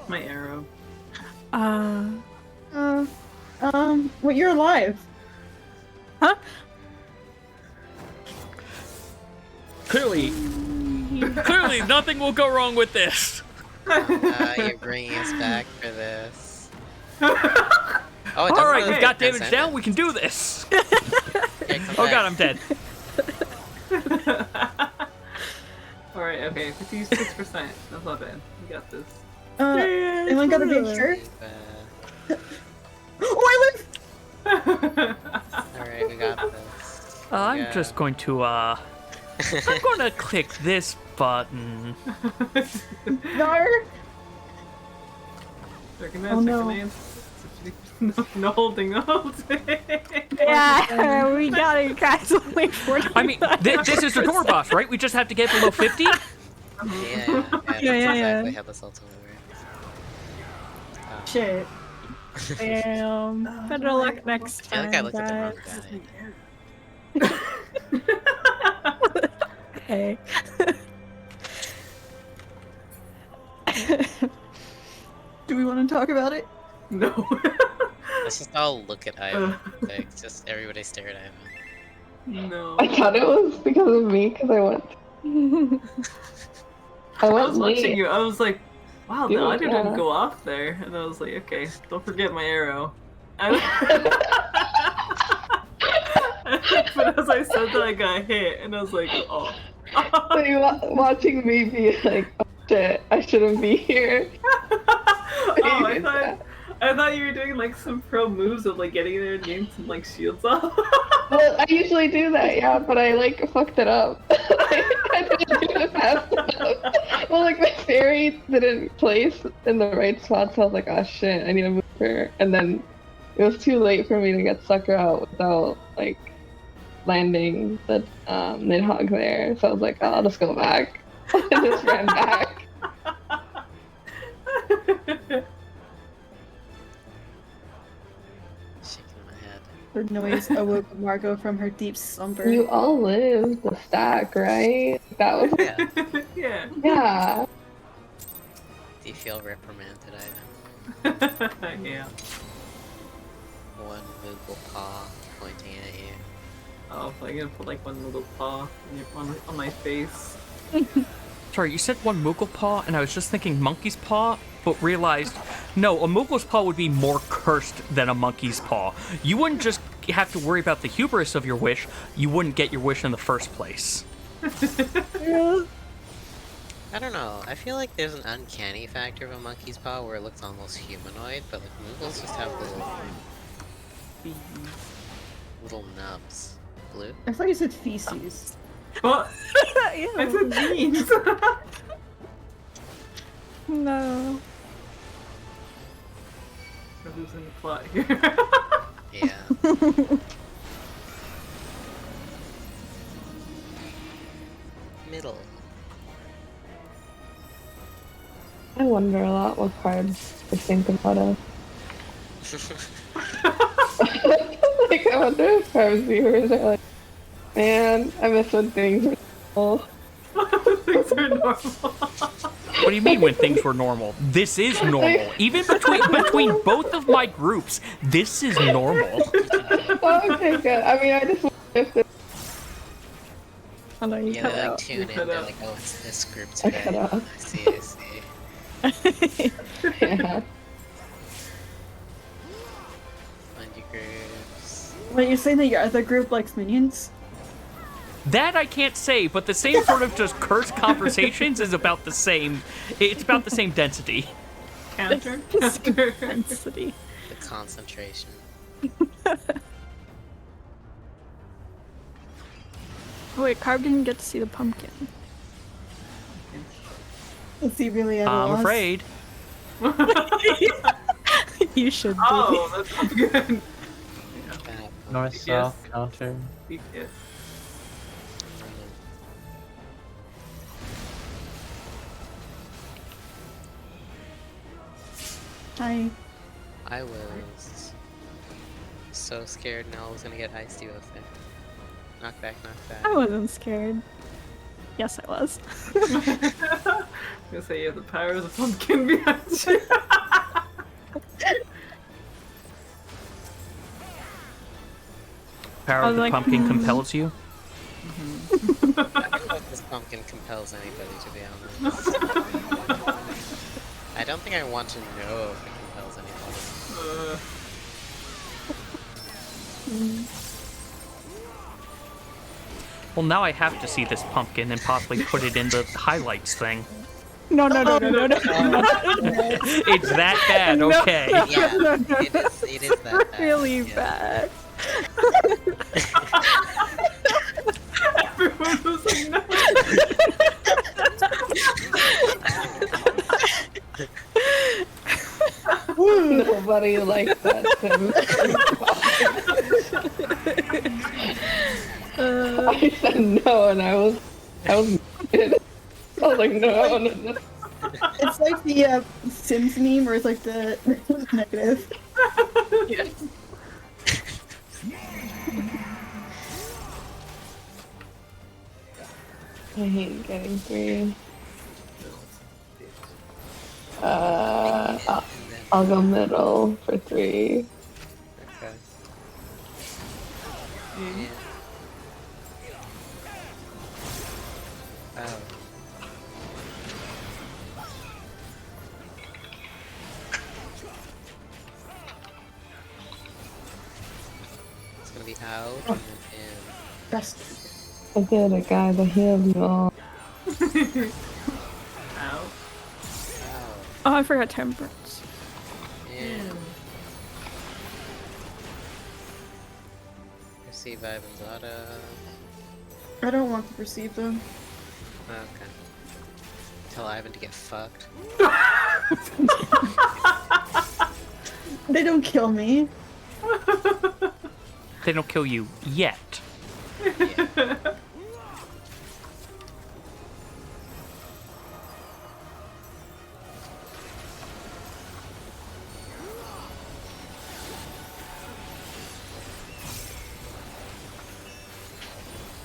My arrow. Well, you're alive. Clearly, nothing will go wrong with this. You're bringing us back for this. Oh, it All doesn't right, look we've got transcendent. damage down. We can do this. Yeah, come Oh back. god, I'm dead. Alright, okay, 56%. That's not bad. You got this. Anyone got a big shirt? Uh, Oh, I live! Alright, we got this. I'm Yeah. just going to I'm going to click this button. No! Recognize, Oh, no. recognize. No holding, no holding. Yeah, we got it, guys. Only 40. I mean, this is the door boss, right? We just have to get below 50? Yeah, that's yeah. exactly how this ultimately works. Shit. Damn. Better luck next I feel time. like I looked at the wrong guys. guy. Okay. Do we want to talk about it? No. Let's just all look at Ivan. Like, just everybody stare at Ivan. No. I thought it was because of me, because I went. I I went was watching late. you. I was like, wow, the Dude, audio didn't yeah. go off there. And I was like, okay, don't forget my arrow. And but as I said that, I got hit, and I was like, oh. So you watching me be like, oh shit, I shouldn't be here. Oh, I thought you were doing like some pro moves of like getting there and getting some like shields off. Well, I usually do that, yeah, but I like fucked it up. I didn't do it fast enough. Well, like my fairy didn't place in the right spot, so I was like, oh shit, I need to move her. And then it was too late for me to get sucker out without like landing the Nidhogg there. So I was like, oh, I'll just go back. I just ran back. Shaking my head. The noise awoke Margot from her deep slumber. You all lived the stack, right? That was Yeah. Yeah. yeah. Do you feel reprimanded, Ivan? Yeah. One Moogle paw pointing at you. Oh, I'm gonna put like one little paw on my face. Sorry, you said one Moogle paw, and I was just thinking monkey's paw, but realized, no, a Moogle's paw would be more cursed than a monkey's paw. You wouldn't just have to worry about the hubris of your wish, you wouldn't get your wish in the first place. I don't know. I feel like there's an uncanny factor of a monkey's paw where it looks almost humanoid, but like Moogles just have little nubs. Blue? I thought you said feces. What? Ew. I said jeans. No. We're losing the plot here. Yeah. Middle. I wonder a lot what cards would think about us. Like, I wonder if cards viewers are like, man, I miss when things were normal. Things are normal. What do you mean when things were normal? This is normal. Even between both of my groups, this is normal. Okay, good. I mean, I just wonder if this Oh no, you Yeah, cut they like out. tune in, cut they're out. like, oh, it's this group I today. cut out. I see, I see. yeah. Find your groups. Wait, you're saying that your other group likes minions? That I can't say, but the same sort of just cursed conversations is about the same. It's about the same density. Counter. Density. The concentration. Wait, Carb didn't get to see the pumpkin. Is he really at a I'm loss? afraid. You should be. Oh, that's good. That North, Yes. south, counter. Yes. Hi. I was so scared Nell was gonna get iced you up there. Knock back, knock back. I wasn't scared. Yes, I was. I'm gonna say you have the power of the pumpkin behind you. Power I of was the like, pumpkin compels you. I don't think this pumpkin compels anybody, to be honest. I don't think I want to know if it compels anybody. Well, now I have to see this pumpkin and possibly put it in the highlights thing. No. It's that bad, No. okay. Yeah, it is that bad. Really yeah. bad. Everyone was like, no. Nobody everybody liked that. I said no, and I was I was like, no, no, no. It's like the Sims meme where it's like the negative. Yes. I hate getting 3. I'll go middle for 3. Okay. Mm. Oh. It's gonna be out and then in. Best. I did it, guys. I healed you all. Ow. Ow. Oh, I forgot temperance. In. Receive Ivan's auto. I don't want to perceive them. Okay. Tell Ivan to get fucked. They don't kill me. They don't kill you yet. Yeah.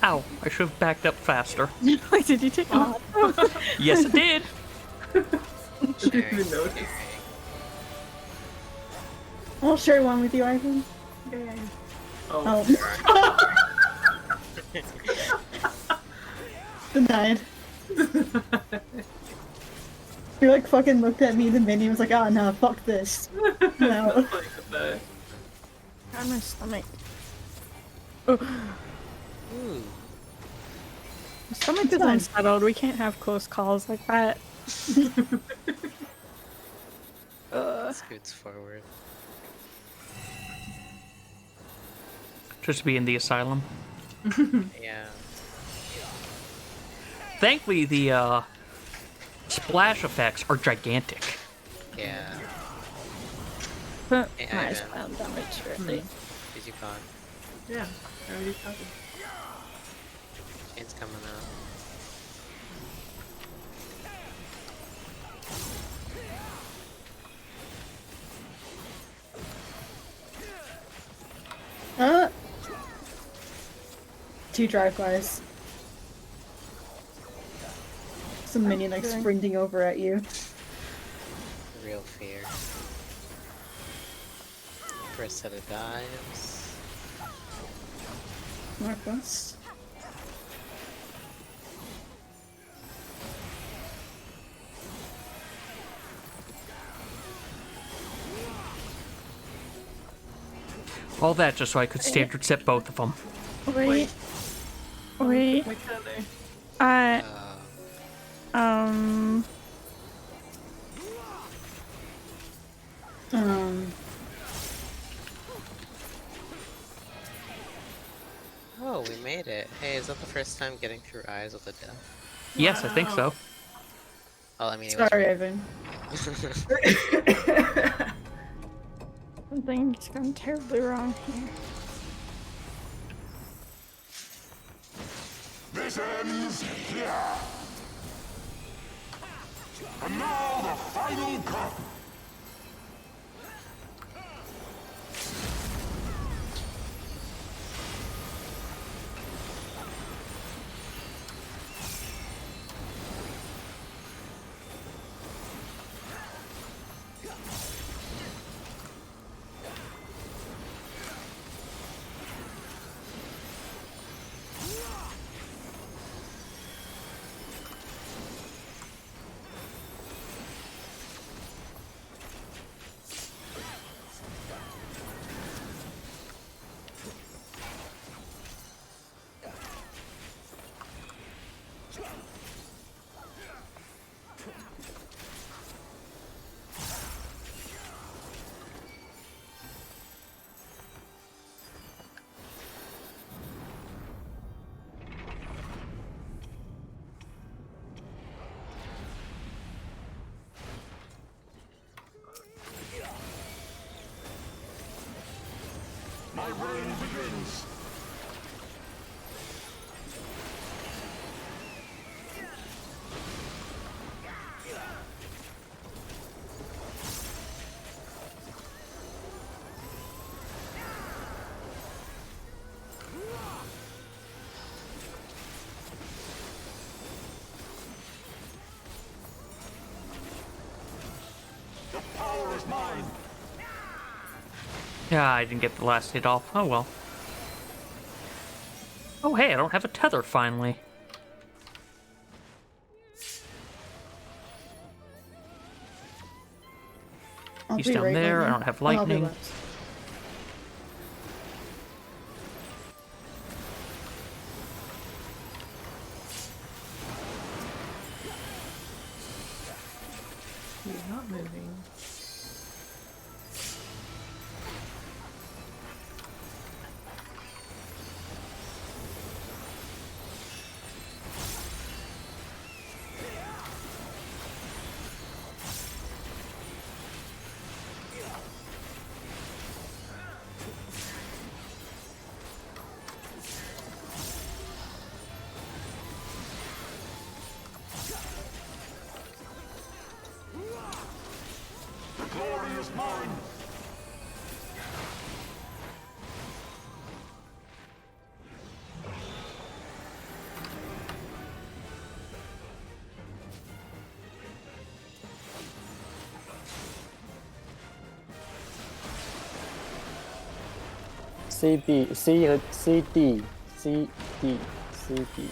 Ow, I should have backed up faster. Wait, did you take them off? Yes, it did. Didn't even notice. I'll share one with you, Ivan. Oh. Denied. He like fucking looked at me, the minion was like, oh no, fuck this. No. On my stomach. Oh, Ooh. my stomach is fine. unsettled. We can't have close calls like that. Scoots forward. Just to be in the asylum. Yeah. Thankfully, the splash effects are gigantic. Yeah. But Hey, nice Ivan. round damage, really. Did you con? Yeah, I already talking. Chain's coming out. Two drive-bys. Some minion like sprinting over at you. Real fear. First set of dives. Northwest. All that just so I could standard set both of them. Wait. Wait. Why can't they? I. Uh, Um. oh, we made it. Hey, is that the first time getting through eyes with a death? Yes, I think so. Oh, I mean, it was Sorry, right. Ivan. Something's gone terribly wrong here. This ends here. And now the final cup. Yeah, I didn't get the last hit off. Oh well. Oh hey, I don't have a tether finally. I'll He's be down right there. with I you. don't have Oh, I'll be lightning. left. He's not moving. The glory is mine. CD, CD, CD, CD.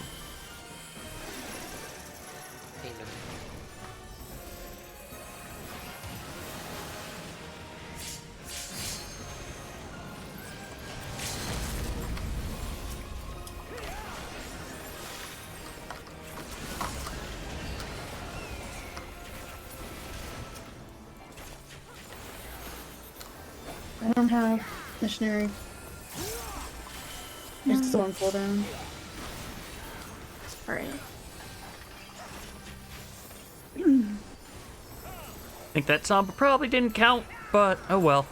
I don't have missionary. It's still on cooldown. Alright. I think that Samba probably didn't count, but oh well.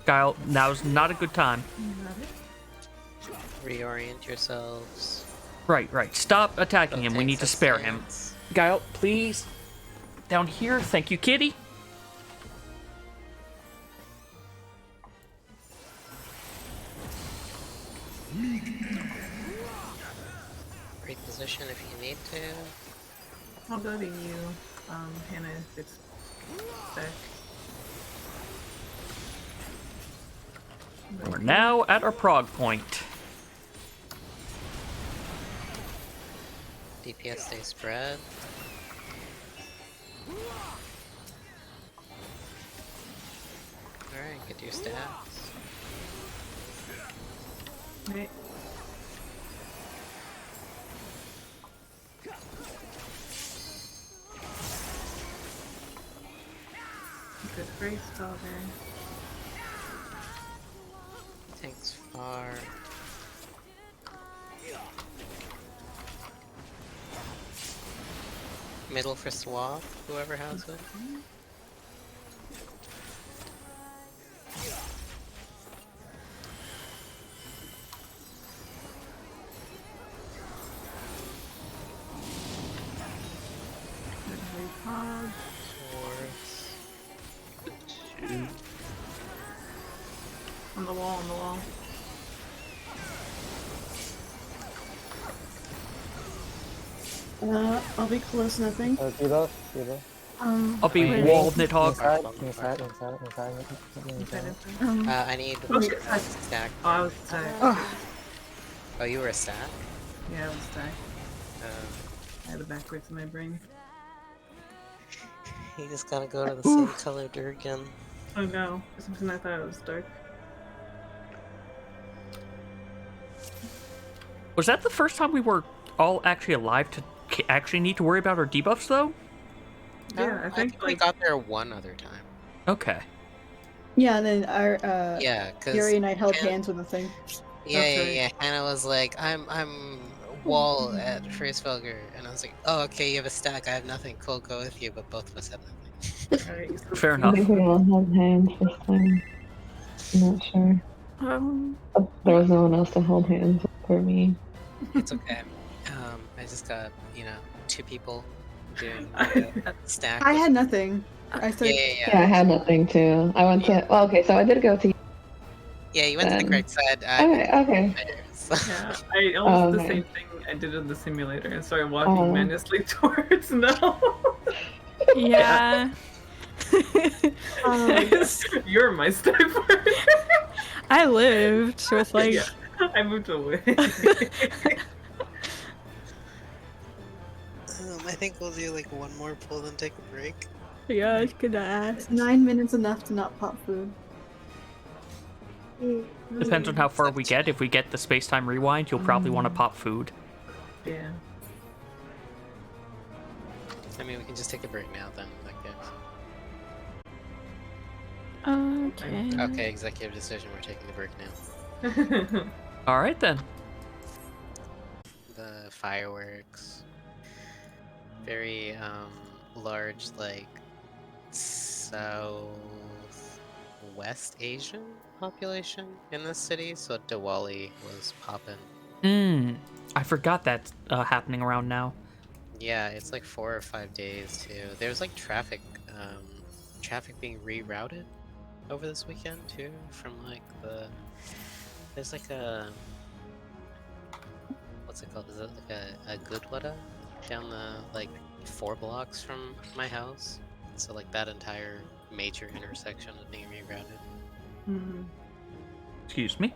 Guile, now's not a good time. Reorient yourselves. Right. Stop attacking him. We Don't need take to such spare him. stance. Guile, please. Down here. Thank you, kitty. Reposition if you need to. I'll go to you, Hannah, if it's back. We're now at our Prog point. DPS stay spread. Alright, get your stats. Right. Good grace spell there. Tanks far. Middle for swap, whoever has it. Good Prog. Swords. On the wall, on the wall. I'll be close, nothing. Debuff, debuff. I'll be Wait. walled, Nidhogg. Inside. I need Oh, a shit, I- stack. Oh, I was attacked. Oh, you were a stack? Yeah, I was attacked. Uh, I had it backwards in my brain. you just gotta go to the same color Durgan. Oh no, for some reason I thought it was dark. Was that the first time we were all actually alive to actually need to worry about our debuffs, though? Yeah, I think we like got there one other time. Okay. Yeah, and then our Yeah, cause Yuri and I held Han- hands with the thing. yeah. Hannah was like, I'm wall at Freesfelger, and I was like, oh, okay, you have a stack. I have nothing. Cool, go with you. But both of us have nothing. alright, so Fair I enough. think we all have hands this time. I'm not sure. But there was no one else to hold hands for me. It's okay. I just got 2 people doing the stack. I had nothing. I said, Yeah, I had nothing too. I went to. Well, okay, so I did go to. Yeah, you went to the Then- correct side. Okay, okay. Yeah, I almost did the Okay. same thing I did in the simulator and started walking menacingly towards Mel. Yeah. Oh my god, you're my sniper. I lived with like. Yeah, I moved away. I think we'll do like one more pull and take a break. Yeah, I was gonna ask. Is 9 minutes enough to not pop food? Depends on how far we get. If we get the space-time rewind, you'll probably want to pop food. Yeah. I mean, we can just take a break now then, I guess. Okay. Okay, executive decision, we're taking the break now. All right, then. The fireworks. Very, large, like, Southwest Asian population in this city, so Diwali was poppin'. I forgot that's happening around now. Yeah, it's like 4 or 5 days too. There's like traffic being rerouted over this weekend too, from like there's like what's it called? Is it like a Gurdwara down the like 4 blocks from my house? So like that entire major intersection is being rerouted. Excuse me?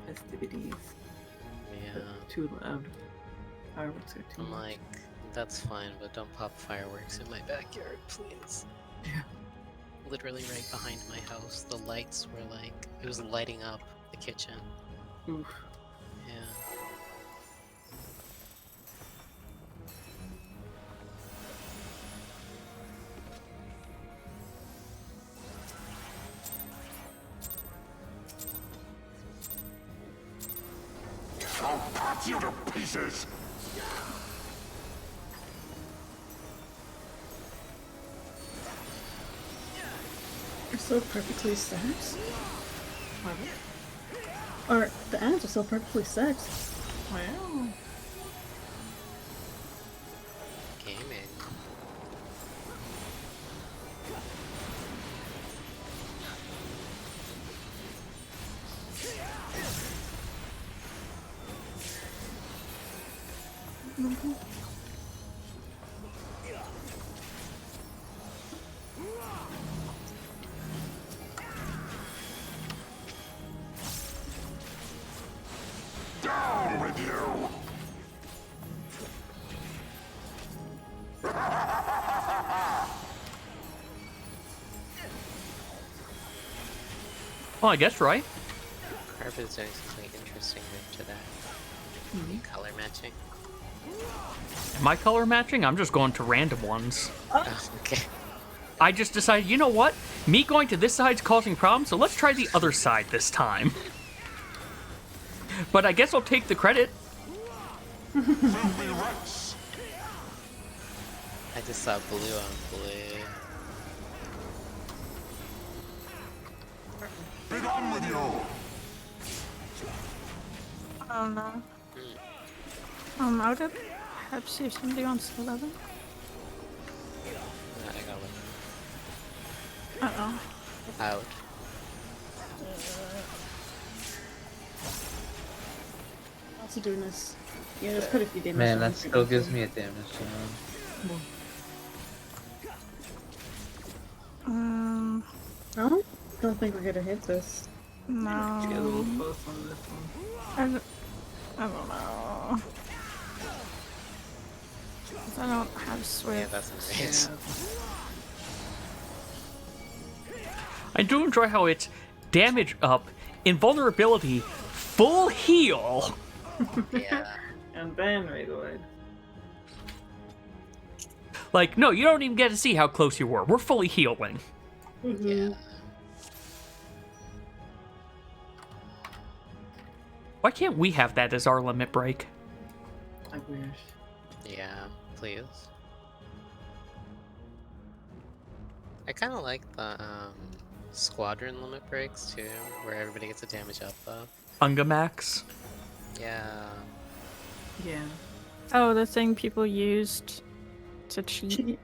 Festivities. Yeah. Too loud. Fireworks are too I'm loud. like, that's fine, but don't pop fireworks in my backyard, please. Yeah. Literally right behind my house, the lights were like, it was lighting up the kitchen. Oof. Yeah. I'll cut you to pieces! They're so perfectly sexed. Or the ants are so perfectly sexed. Wow. Gaming. Down with you! Well, I guess right. Carp is doing something interesting to that. Color matching. Am I color matching? I'm just going to random ones. Oh, okay. I just decided, you know what? Me going to this side's causing problems, so let's try the other side this time. But I guess I'll take the credit. Filthy rats! I just saw blue on blue. Be gone with you! I don't know. I would perhaps see if somebody wants to 11. I got one. Uh-oh. Out. Also doing this. Yeah, there's quite a few damage. Man, that still gives me a damage challenge. I don't think we're gonna hit this. Get a little No. close on this one. I don't know. 'Cause I don't have Yeah, Swift. that's nice. I do enjoy how it's damage up, invulnerability, full heal. Yeah. And then right away. Like, no, you don't even get to see how close you were. We're fully healing. Yeah. Why can't we have that as our limit break? I wish. Yeah, please. I kind of like the squadron limit breaks too, where everybody gets a damage up buff. Ungamax. Yeah. Yeah. Oh, the thing people used to cheat. Cheat.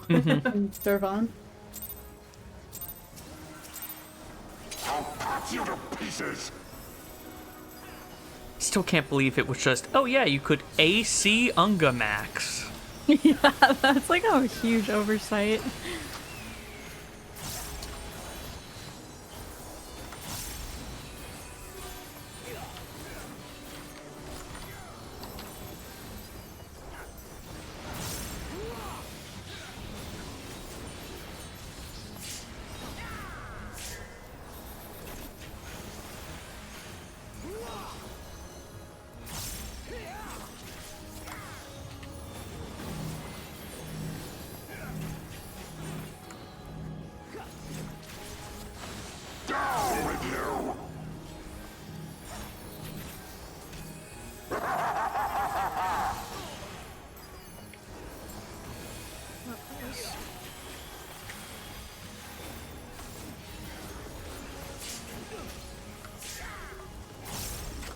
Mhm. Servon. I'll cut you to pieces! Still can't believe it was just, oh yeah, you could AC Unga Max. Yeah, that's like a huge oversight. Down with you!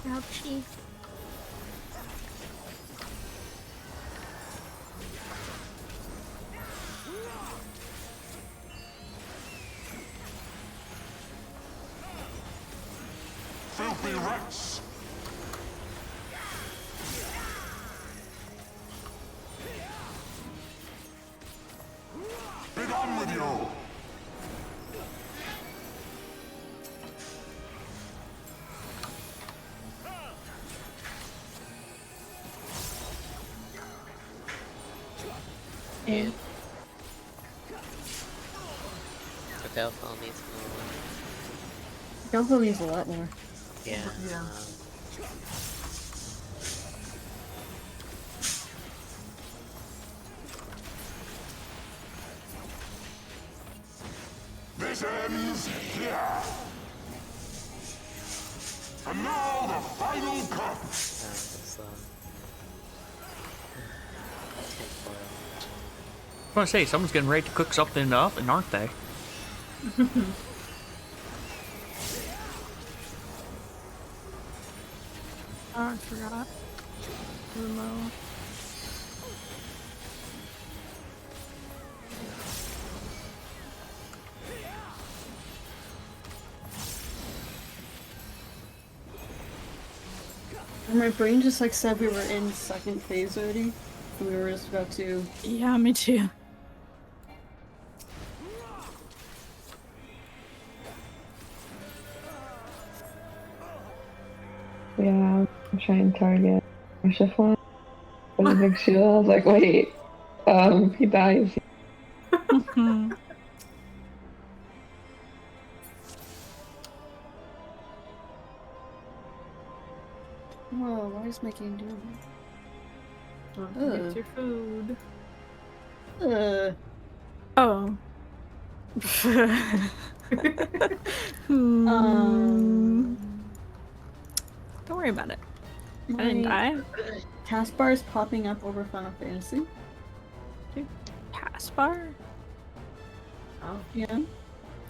Ouchie. Filthy rats! Be gone with you! And the Delphil needs more. Delphil needs a lot more. Yeah. Yeah. This ends here! And now the final cut! It's, tinfoil. I was gonna say, someone's getting ready to cook something up, and aren't they? Oh, I forgot. Remote. And my brain just like said we were in second phase already. And we were just about to. Yeah, me too. Yeah, I'm trying to target Shift1 with a big shield. I was like, wait, he dies. Whoa, why is my game doing Don't Ugh. forget your food. that? Oh. Don't worry about it. I didn't die. Taskbar is popping up over Final Fantasy. Taskbar? Oh. Yeah.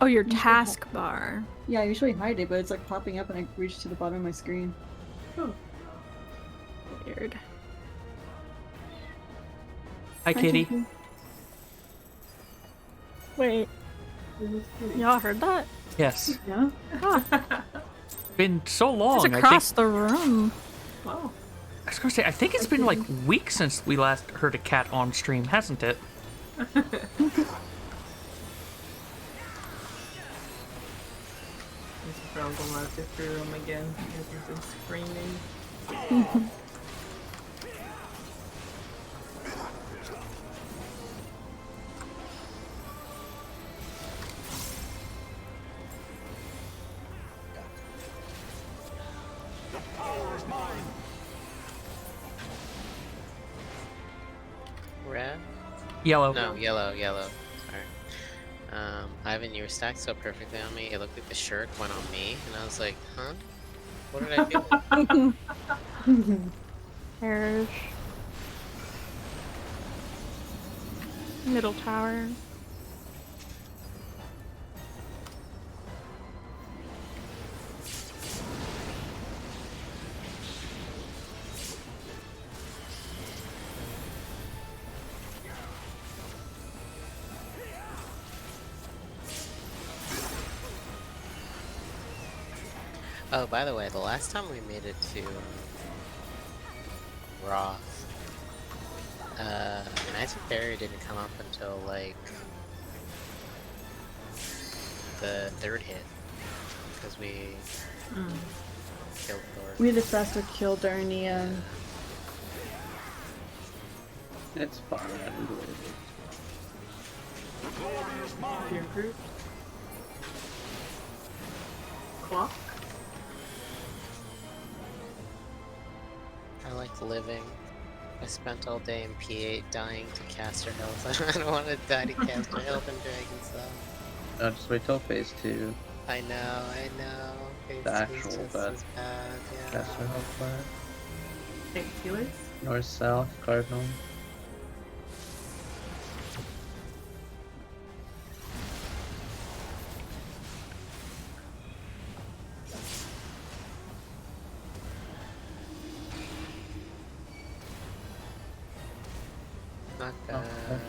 Oh, your taskbar. Yeah, I usually hide it, but it's like popping up and I reach to the bottom of my screen. Weird. Hi, Kitty. Wait, y'all heard that? Yes. Yeah. Been so long. It's across the room. Wow. I was gonna say, I think it's been like weeks since we last heard a cat on stream, hasn't it? This girl going out to the room again. She's been screaming. Red? Yellow. No, yellow. Sorry. Ivan, you were stacked so perfectly on me. It looked like the shirt went on me, and I was like, huh? What did I do? Perish. Middle tower. Oh, by the way, the last time we made it to Roth, Magic Barrier didn't come up until like the third hit because we killed Thor. We had the faster kill during the It's fine. Peer group. Clock. I like living. I spent all day in P8 dying to caster health. I don't want to die to caster health in Dragon's Though. No, just wait till phase 2. I know. Phase The 2 is actual just bad as bad, yeah. caster health plan. Take healers. North, south, cardinal. Not Oh, bad. okay.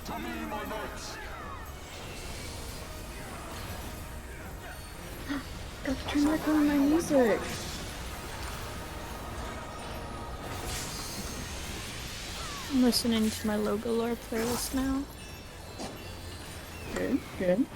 To me, my knights. Got to turn back on my music. I'm listening to my Logo Lore playlist now. Good, good.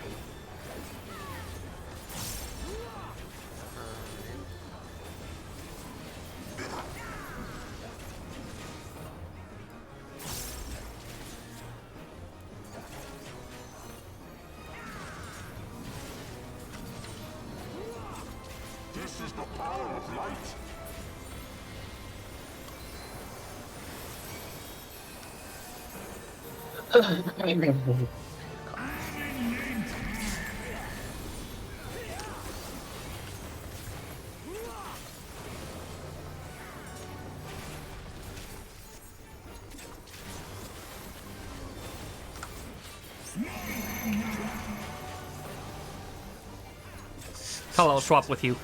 This is the power of light. I'll swap with you.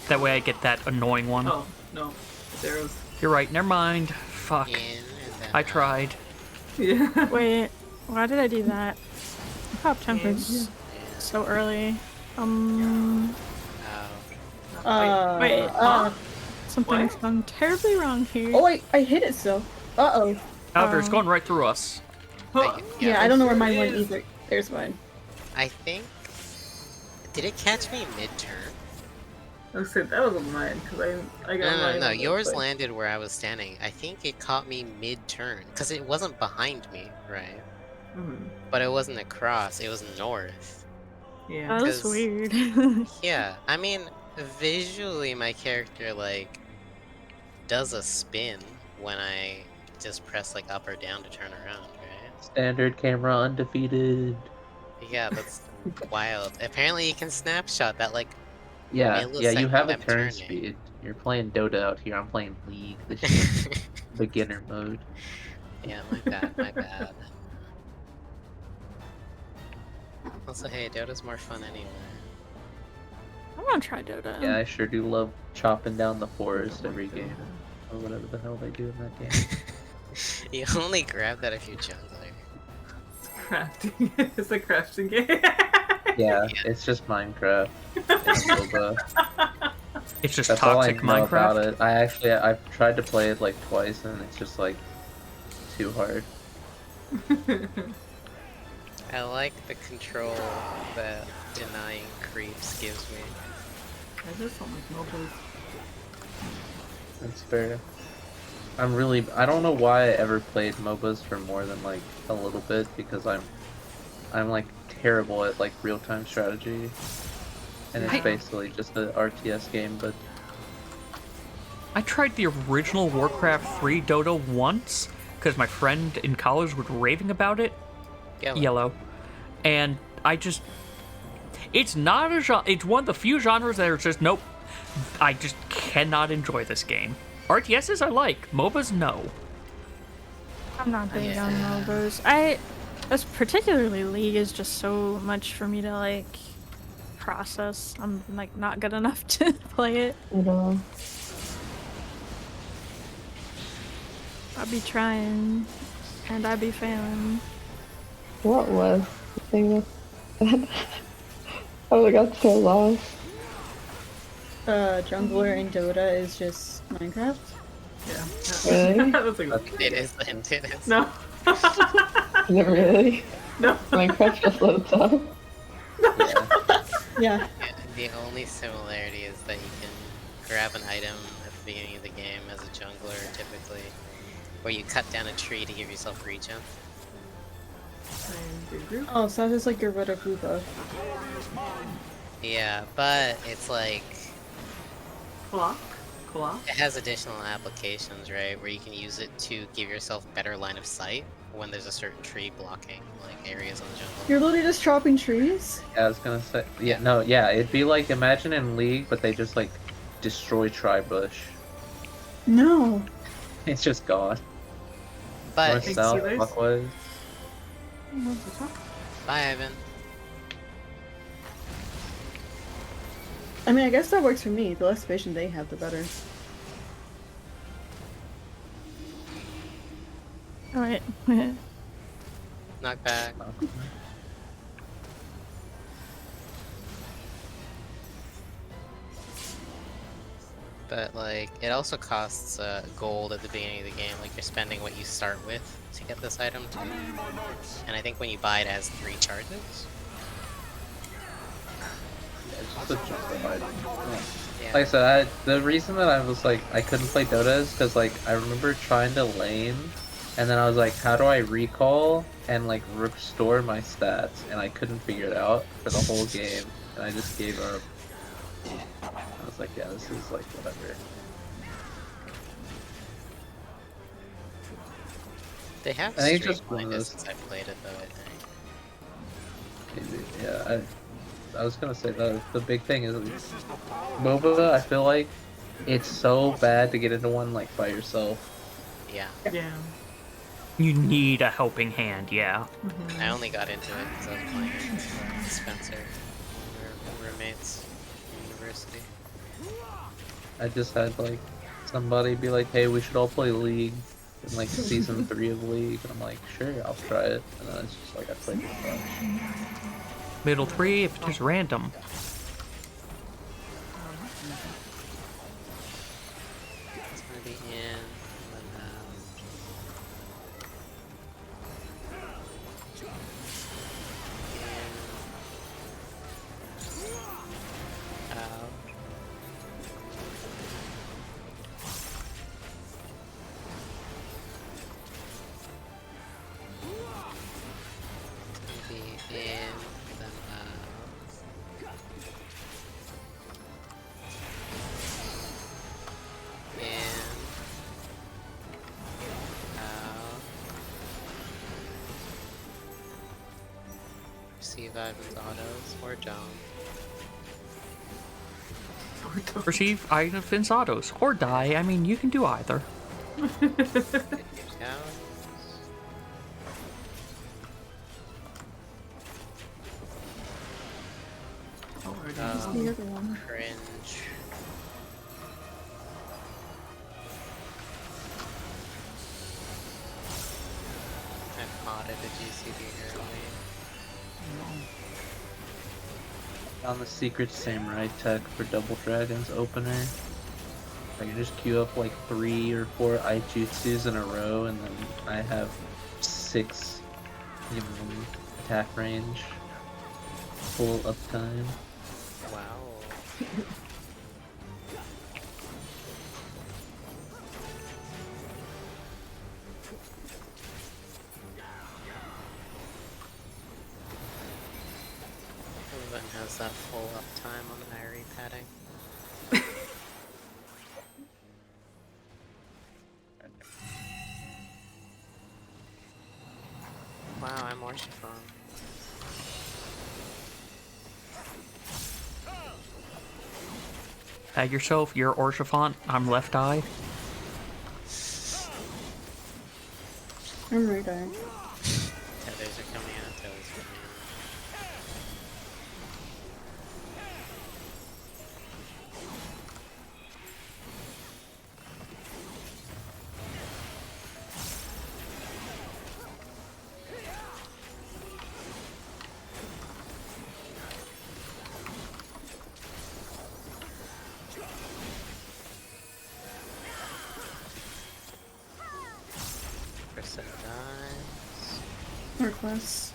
That way I get that annoying one. Oh, no. Zeros. You're right, never mind. Fuck. In and then I tried. Yeah. Wait, why did I do that? I popped tempers so early. Oh. Wait, something's What? gone terribly wrong here. Oh wait, I hit it still. Uh-oh. Outer's going right through us. Yeah, I don't know where mine went either. There's mine. I think. Did it catch me mid-turn? I said that wasn't mine because I got mine. No. on the Yours play. landed where I was standing. I think it caught me mid-turn because it wasn't behind me, right? Mhm. But it wasn't across. It was north. Yeah. That was 'cause- weird. Yeah, I mean, visually, my character like does a spin when I just press like up or down to turn around, right? Standard camera undefeated. Yeah, that's wild. Apparently, you can snapshot that like. Yeah, you Millisecond have a I'm turn turning. speed. You're playing Dota out here. I'm playing League. This is beginner mode. Yeah, my bad. Also, hey, Dota's more fun anyway. I want to try Dota. Yeah, I sure do love chopping down the forest every game, or whatever the hell they do in that game. You only grab that if you jungler. Crafting. It's a crafting game. Yeah, it's just Minecraft. It's MOBA. It's just That's all I toxic know about Minecraft. it. I've tried to play it like twice, and it's just like too hard. I like the control that denying creeps gives me. I just don't like mobiles. That's fair. I don't know why I ever played MOBAs for more than like a little bit, because I'm like terrible at like real-time strategy, and it's basically just an RTS game. But I tried the original Warcraft 3 Dota once because my friend in college was raving about it. Yellow. And I just... It's not a genre... It's one of the few genres that are just, nope. I just cannot enjoy this game. RTSs I like. MOBAs, no. I'm not big on MOBAs. That's particularly League is just so much for me to like process. I'm like not good enough to play it. At all. I be trying, and I be failing. What was the thing that I got so lost. Jungler in Dota is just Minecraft. Yeah. Really? That's like, It is, and it is. no. Is it really? No. Minecraft just loads up. Yeah. Yeah. Yeah, the only similarity is that you can grab an item at the beginning of the game as a jungler, typically, where you cut down a tree to give yourself regen. Oh, so that's just like your Rotokupa. Yeah, but it's like, Clock. it has additional applications, right? Where you can use it to give yourself better line of sight when there's a certain tree blocking, like, areas in the jungle. You're literally just chopping trees? Yeah, I was gonna say. Yeah, no, yeah, it'd be like imagine in League, but they just like destroy Tribush. No. It's just gone. But North, it's... south, Steelers? clockwise. Bye, Ivan. I mean, I guess that works for me. The less vision they have, the better. Alright. Knock back. But, like, it also costs gold at the beginning of the game. Like, you're spending what you start with to get this item too. And I think when you buy it, it has 3 charges. Yeah, it's just a jump item. Yeah. Yeah. Like I said, the reason that I was like I couldn't play Dota is because like I remember trying to lane, and then I was like, how do I recall and like restore my stats? And I couldn't figure it out for the whole game, and I just gave up. I was like, yeah, this is like whatever. They have I think it's just one of streamlined it those- since I played it, though, I think. Maybe, yeah. I was gonna say the big thing is MOBA. I feel like it's so bad to get into one like by yourself. Yeah. Yeah. You need a helping hand, yeah. I only got into it because I was playing it with Spencer. We were roommates in university. I just had like somebody be like, "Hey, we should all play League." In like season 3 of League, and I'm like, "Sure, I'll try it." And then it's just like I played it once. Middle 3, if it's random. It's gonna be in, and then in, out. It's gonna be in, then out. In, out. Receive Ivan's autos, or don't. Receive Ivan's autos, or die. I mean, you can do either. Yeah. The other one. Cringe. I've modded a GCD early. On the Secret Samurai tech for Double Dragon's opener, I can just queue up like 3 or 4 Aijutsus in a row, and then I have 6, you know, attack range, full uptime. Wow. Everyone has that full uptime on the IRE padding. Wow, I'm more chiffon. Tag yourself, you're Orchifant, I'm Left Eye. I'm right eye. Tethers are coming out, tethers are coming out. Requests.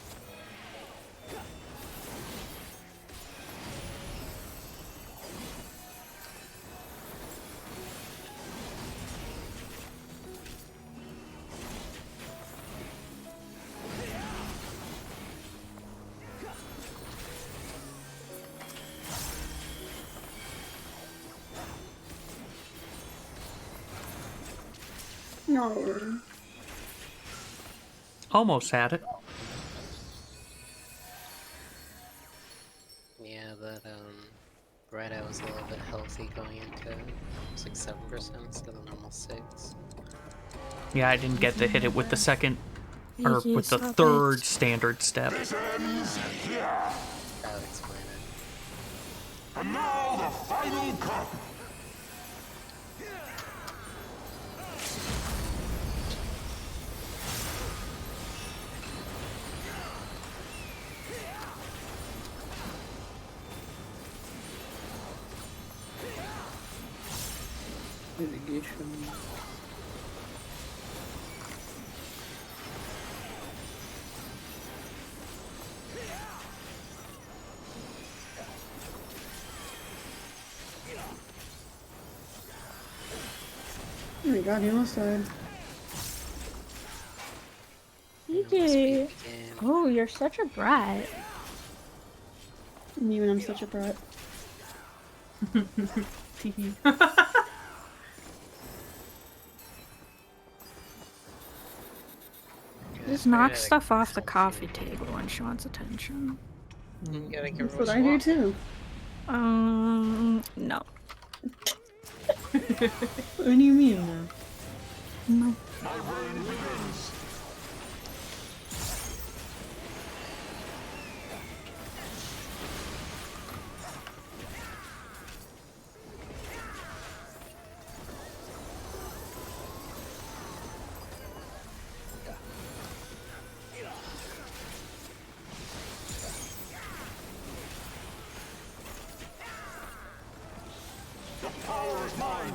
No. Almost had it. Yeah, that red eye was a little bit healthy going into it. It's like 7% instead of normal 6. Yeah, I didn't get to hit it with the second, or Easy, with the stop third it. standard step. This ends here. That would explain it. And now the final cup. Mitigation. Oh my god, he almost died. Easy. Oh, you're such a brat. Me when I'm such a brat. Teehee. Just knock stuff off the coffee table when she wants attention. You gotta give That's her what a I do swap. too. No. What do you mean though? No. My reign begins. The power is mine.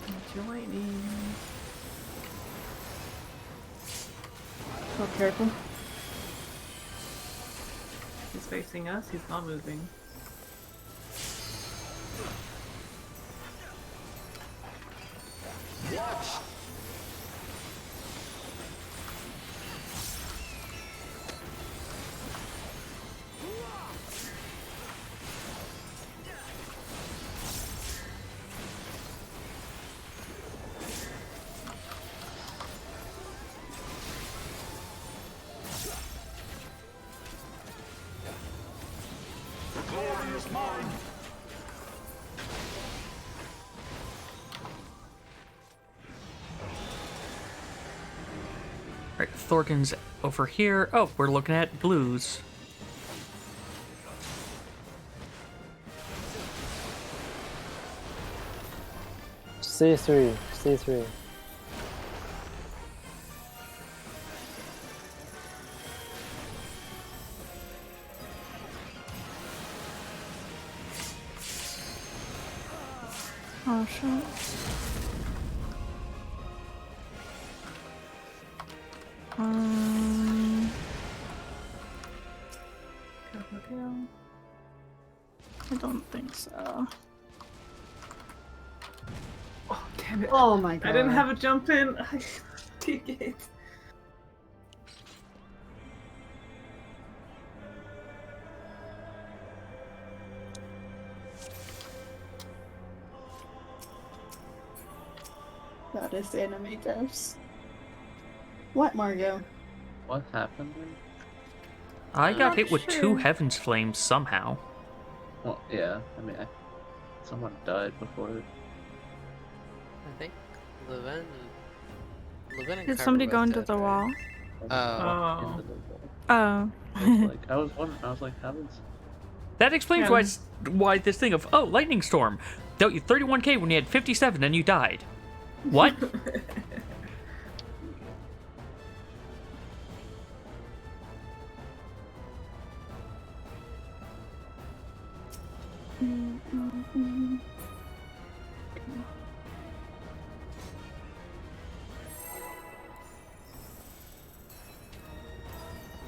It's your lightning. Oh, careful. He's facing us, he's not moving. Watch. The glory is mine. Right, Thorkin's over here. Oh, we're looking at blues. C3, C3. Oh shit. I don't think so. Oh, damn it. Oh my god. I didn't have a jump in. Take it. Goddess anime devs. What, Margot? What happened there? I got Not hit with sure. 2 Heaven's Flames somehow. Well, yeah. I mean, someone died before it. I think Levin and Did Carver somebody both go into did, the right? wall? Oh. Into the wall. Oh. I was like, I was wondering. I was like, how does? That explains Yeah. why this thing of, oh, lightning storm, dealt you 31k when you had 57 and you died. What?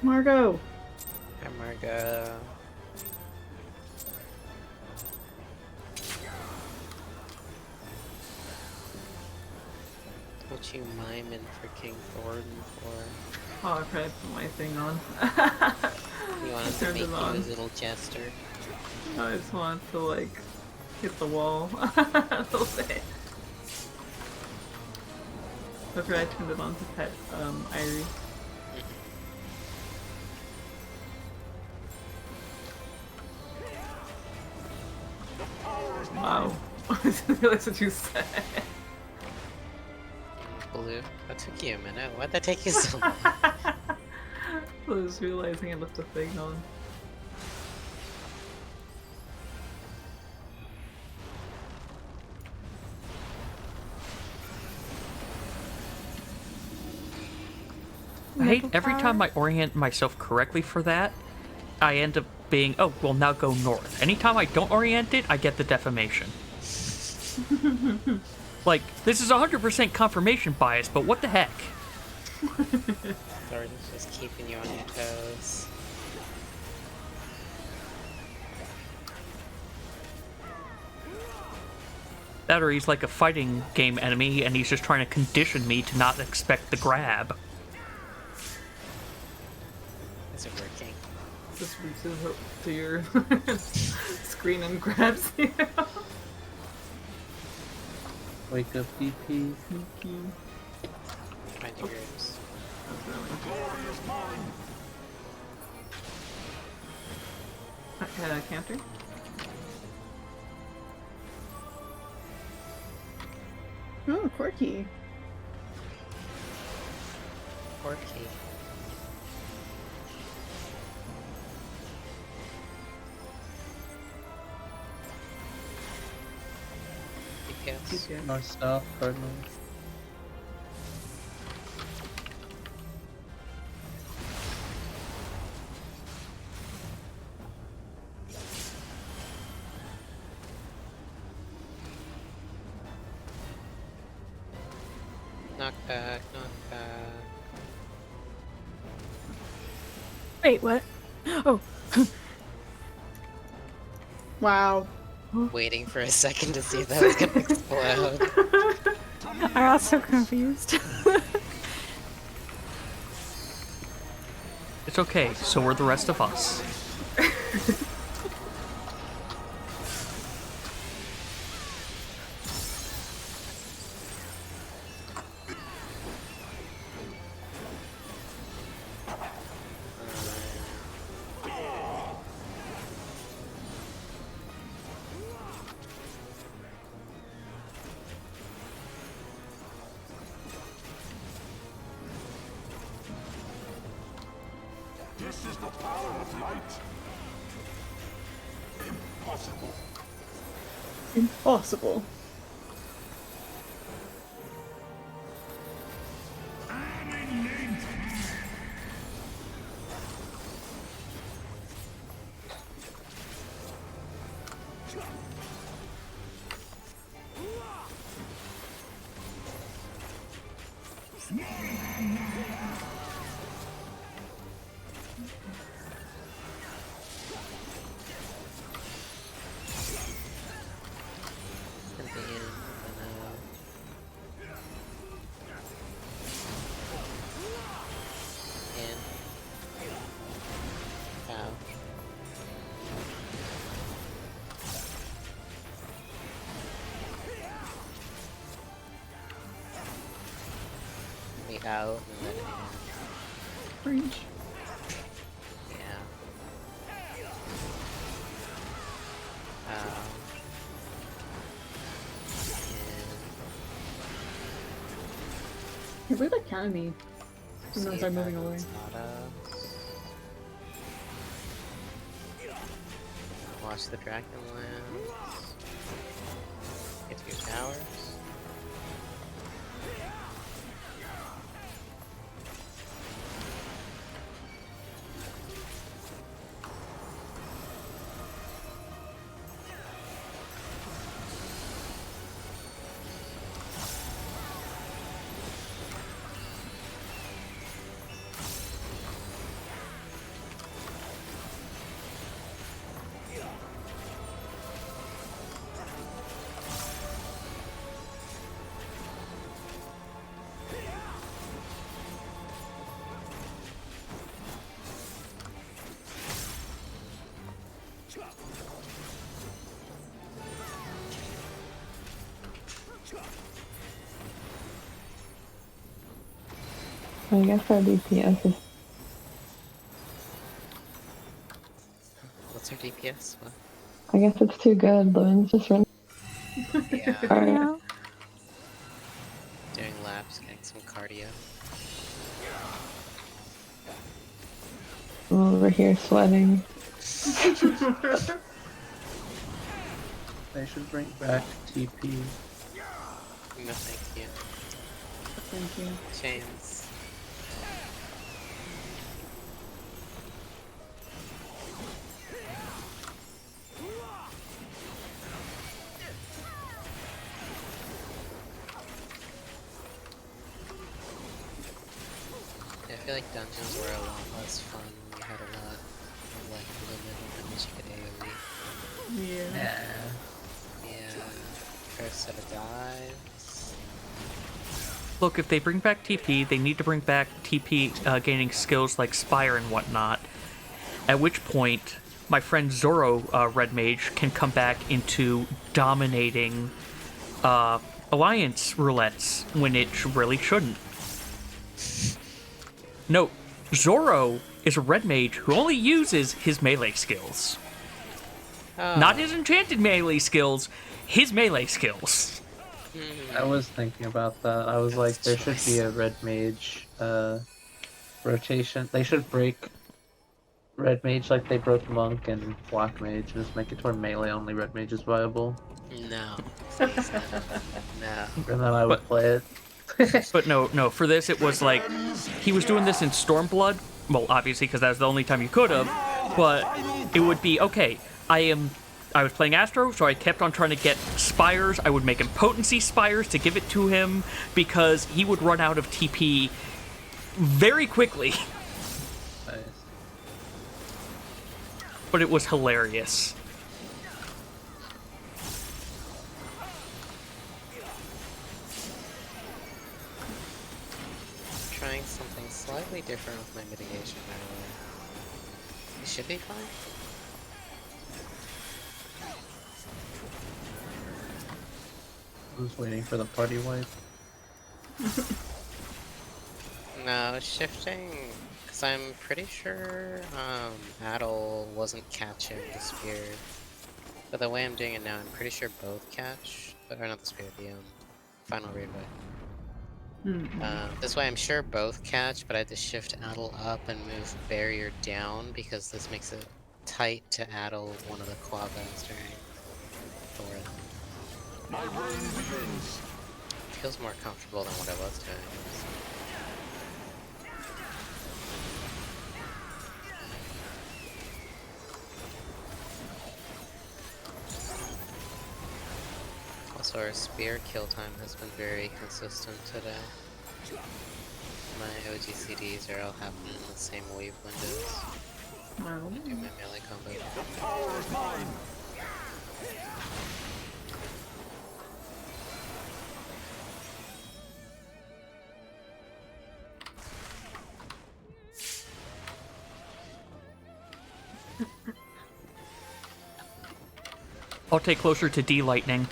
Margot! Hi, Margo. What you miming for King Thornton for? Oh, I tried to put my thing on. You wanted to Turned make it you on. a little jester. I just wanted to, like, hit the wall a little bit. After I turned it on to pet, Irie. Wow. I didn't realize what you said. Blue. That took you a minute. Why'd that take you so long? I was realizing I left a thing on. I hate every time I orient myself correctly for that, I end up being, oh, well, now go north. Anytime I don't orient it, I get the defamation. Like, this is 100% confirmation bias, but what the heck? Thornton's just keeping you on your toes. That or he's like a fighting game enemy, and he's just trying to condition me to not expect the grab. Is it working? Just reaches up to your screen and grabs you. Wake up, DP. Sneaky. Find your groups. That's really counter. Oh, quirky. Quirky. DPS. North, south, cardinal. Knockback, knockback. Wait, what? Oh. Wow. Waiting for a second to see if that was gonna explode. I got so confused. It's okay, so are the rest of us. This is the power of light. Impossible. Impossible. And then, in. Out. Me out, and then in. Preach. Yeah. I believe that counted me. And then I started moving away. Watch the Dragonlance. Get to your towers. I guess our DPS is. What's her DPS? What? I guess it's too good. Loren's just running. Yeah. Alright. Yeah. Doing laps, getting some cardio. I'm over here sweating. They should bring back TP. No, thank you. Thank you. James. I feel like dungeons were a lot less fun. We had a lot of like limit on how much you could AoE. Yeah. Yeah. First set of dives. Look, if they bring back TP, they need to bring back TP gaining skills like Spire and whatnot. At which point, my friend Zoro Red Mage can come back into dominating Alliance roulettes when it really shouldn't. Note, Zoro is a Red Mage who only uses his melee skills. Oh. Not his enchanted melee skills, his melee skills. I was thinking about that. I was like, there should be a red mage rotation. They should break red mage like they broke monk and black mage, and just make it to where melee only red mage is viable. No. Please, no. And then I would But- play it. But no, for this it was like, he was doing this in Stormblood, well, obviously, because that was the only time you could have, but it would be, okay, I was playing Astro, so I kept on trying to get Spires. I would make him Potency Spires to give it to him, because he would run out of TP very quickly. Nice. But it was hilarious. Trying something slightly different with my mitigation, by the way. It should be fine. I was waiting for the party wipe. No, shifting, because I'm pretty sure Adel wasn't catching the spear. But the way I'm doing it now, I'm pretty sure both catch, or not the spear, the final read way. This way I'm sure both catch, but I had to shift Adel up and move barrier down because this makes it tight to Adel one of the quads during Thor. My reign begins. Feels more comfortable than what I was doing. Also, our spear kill time has been very consistent today. My OGCDs are all happening in the same wave windows. Well, I do my melee combo. The power is mine. I'll take closer to D Lightning.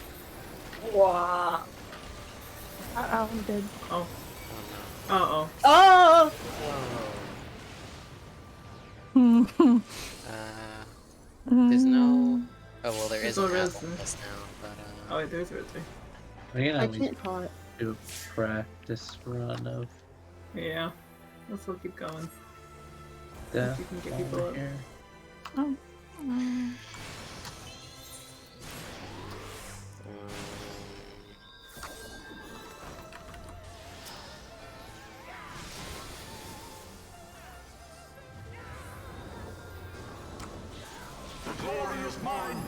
wow. I'm good. Oh. Oh Uh-oh. Oh! no. There's no... Oh, well, there is There's an no apple resin. list now, but Oh, wait, there's Rizzy. We can I at least can't call it. do a practice run of Yeah. Let's all keep going. death You can get people over up. here. Oh. The glory is mine.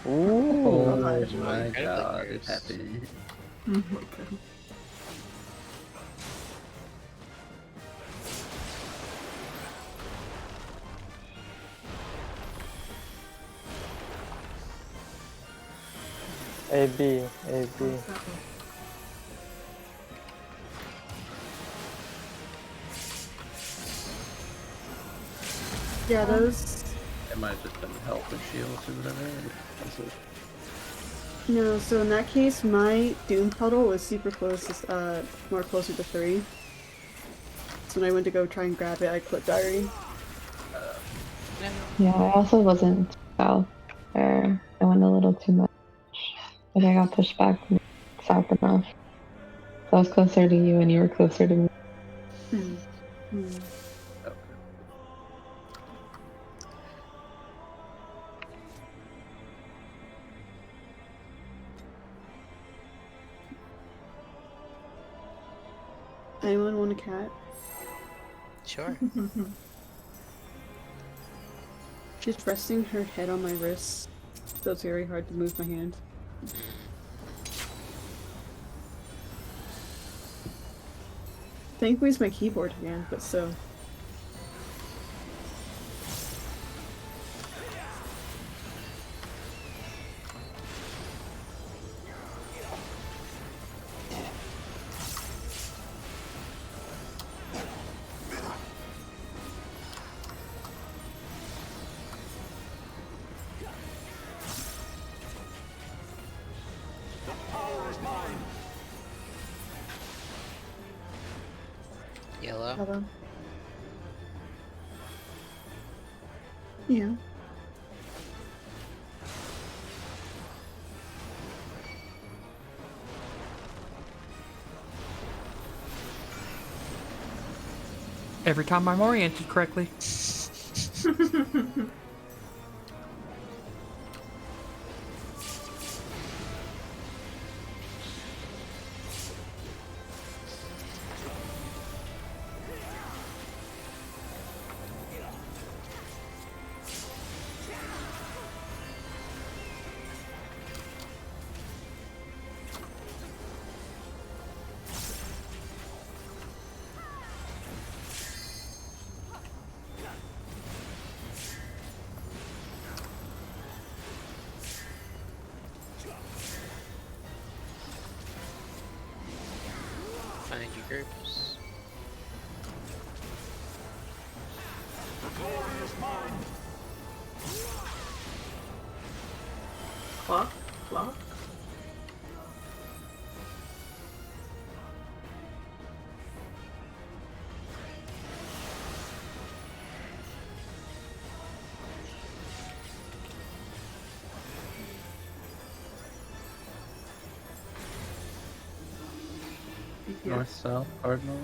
Ooh. Oh my Incredibly god, it cursed. happened. Oh my god. AB, AB. What's that one? Yeah, those. It might have just been health and shields or whatever. That's it. No, so in that case, my Doom puddle was super close, more closer to 3. So when I went to go try and grab it, I clipped Diary. Yeah, I also wasn't south there. I went a little too much. But I got pushed back south enough. So I was closer to you and you were closer to me. Hmm. Hmm. Okay. Anyone want a cat? Sure. She's resting her head on my wrist, so it's very hard to move my hand. Thankfully it's my keyboard again, but still. Yellow. Hello. Yeah. Every time I'm oriented correctly. Find your groups. Clock? Clock? North, south, cardinal.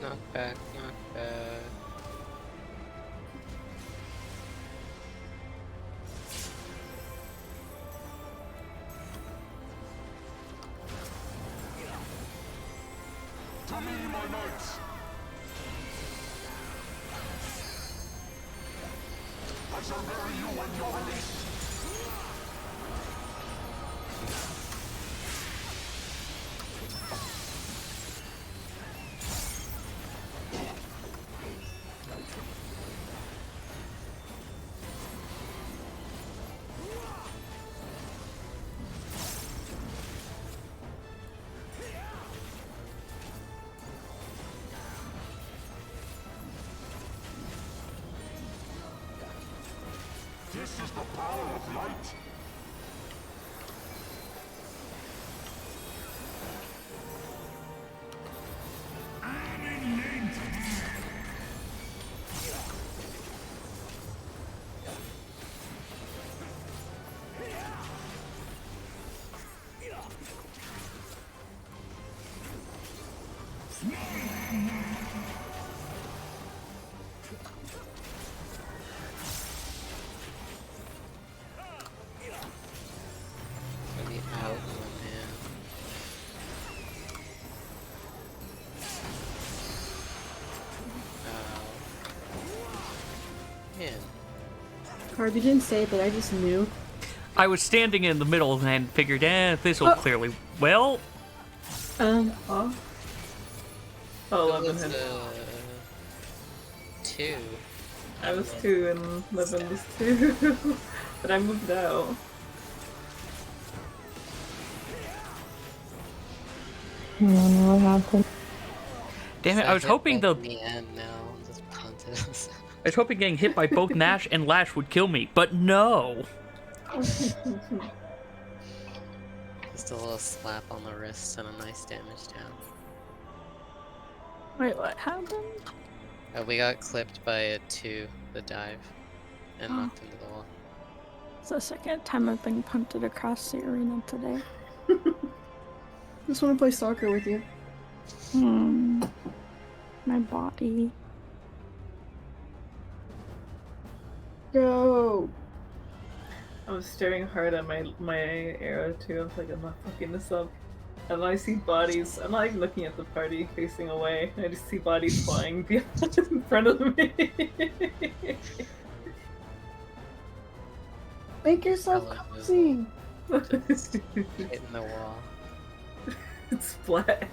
Knockback, knockback. To me, my knights! I shall bury you when you're released! This is the power of light! Let me out one man. Man. Carb, you didn't say it, but I just knew. I was standing in the middle and figured, this will clearly. Well, Huh? Oh, It 11 was, hits. 2. I was 2 and Levin was 2. But I moved out. I don't know what happened. Damn it! I was hoping the the end. No, just punted. I was hoping getting hit by both Nash and Lash would kill me, but no. Just a little slap on the wrist and a nice damage down. Wait, what happened? We got clipped by a 2, the dive, and knocked into the wall. It's the second time I've been punted across the arena today. Just want to play soccer with you. My body. Go. I was staring hard at my arrow too. I was like, I'm not fucking this up. And then I see bodies. I'm not even looking at the party facing away. I just see bodies flying in front of me. Make yourself Hello, cozy. Just hitting the wall. It's flat.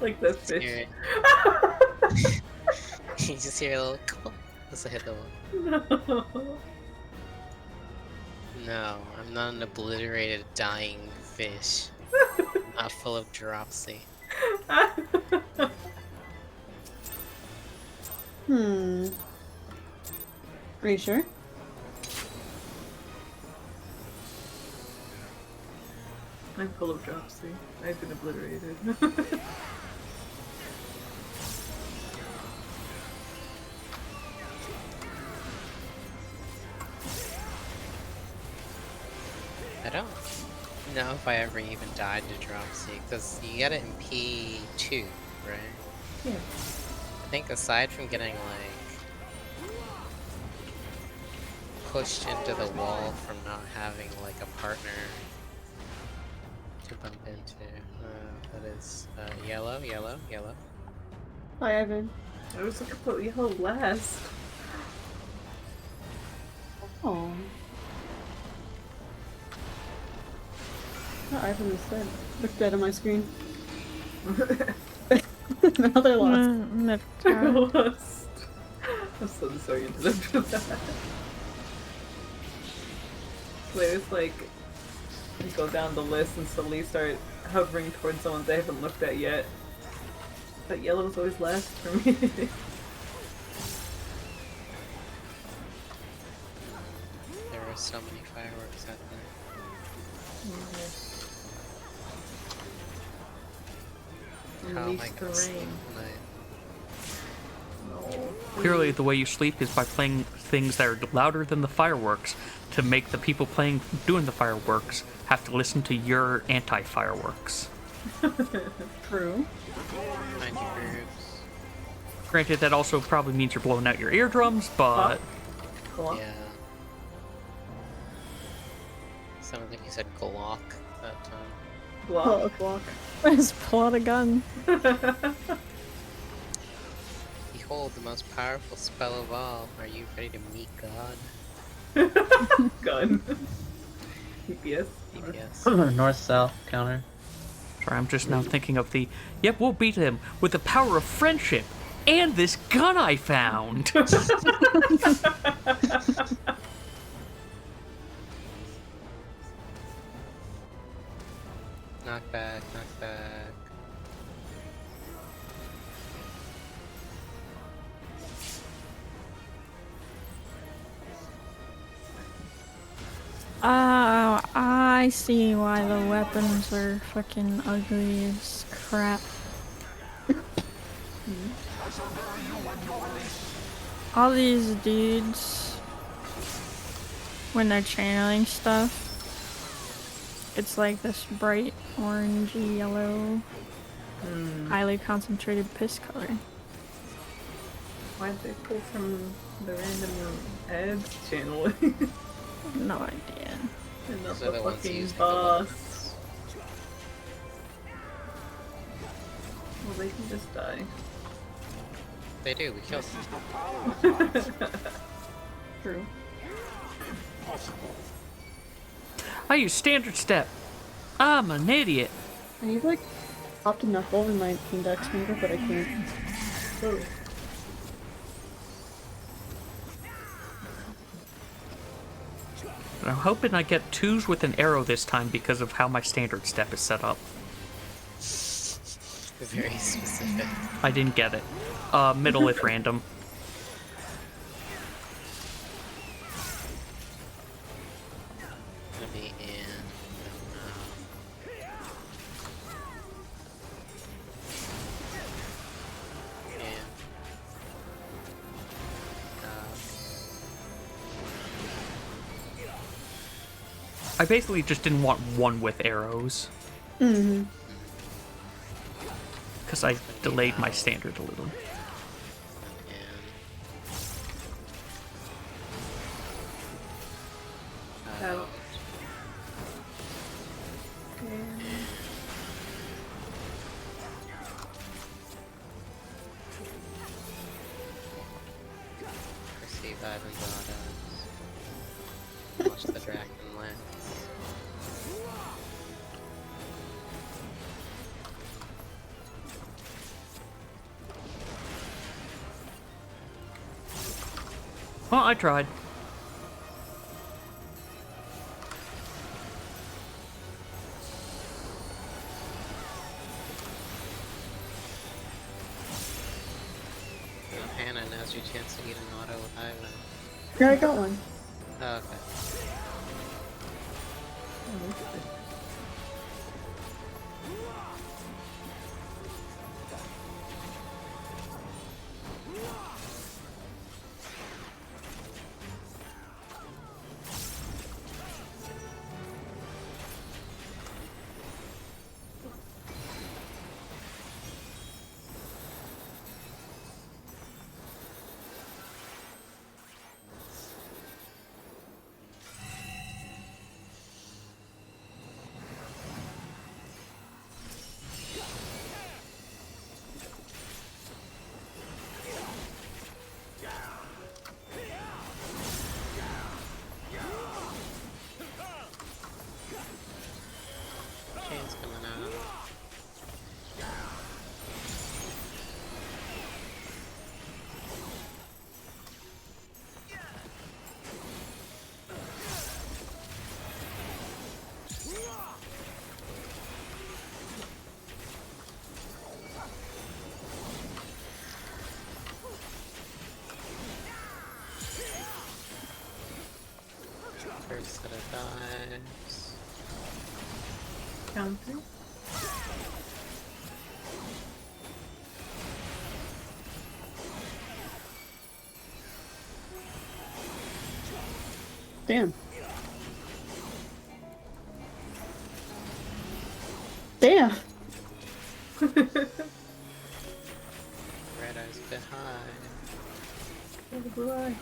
Like the fish. Hear it. You just hear a little clip. Just hit the wall. No. No, I'm not an obliterated dying fish. I'm not full of dropsy. Are you sure? I'm full of dropsy. I've been obliterated. I don't know if I ever even died to dropsy, because you get it in P2, right? Yeah. I think aside from getting like pushed into the wall from not having like a partner to bump into, that is yellow. Hi, Ivan. I was looking for yellow last. Oh. Oh, Ivan instead. Look dead on my screen. Now they're lost. They're lost. I'm so disoriented after that. So they just like go down the list and slowly start hovering towards someone they haven't looked at yet. But yellow's always last for me. There were so many fireworks that night. How am I Unleash the gonna sleep rain. tonight? No. Clearly, the way you sleep is by playing things that are louder than the fireworks to make the people doing the fireworks have to listen to your anti-fireworks. True. Mind your groups. Granted, that also probably means you're blowing out your eardrums, but Go on. Yeah. Sounded like you said Glock that time. Block. Oh, block. Just pull out a gun. Behold the most powerful spell of all. Are you ready to meet God? Gun. DPS. DPS. North-south counter. sorry, I'm just now thinking of the, yep, we'll beat him with the power of friendship and this gun I found. Knock back, knock back. Oh, I see why the weapons are fucking ugly as crap. All these dudes, when they're channeling stuff, it's like this bright orangey yellow, highly concentrated piss color. Why'd they pull from the random ads channel? No idea. And not Those the are the ones fucking using the boss. weapons. Well, they can just die. They do, we killed them. True. I use standard step. I'm an idiot. I've like popped a knuckle in my index finger, but I can't. Oh. But I'm hoping I get 2s with an arrow this time because of how my standard step is set up. Very specific. I didn't get it. Middle if random. Gonna be in. I basically just didn't want 1 with arrows. Mm-hmm. Because I delayed my standard a little. Out. Receive Ivan Daughters. Watch the dragon lance. Well, I tried. Now, Hannah, now's your chance to get an auto with Ivan. Yeah, I got one. Oh, okay. Chain's coming out. First set of dives. Counting. Damn. Damn. Red Eye's behind. Oh, the blue eye.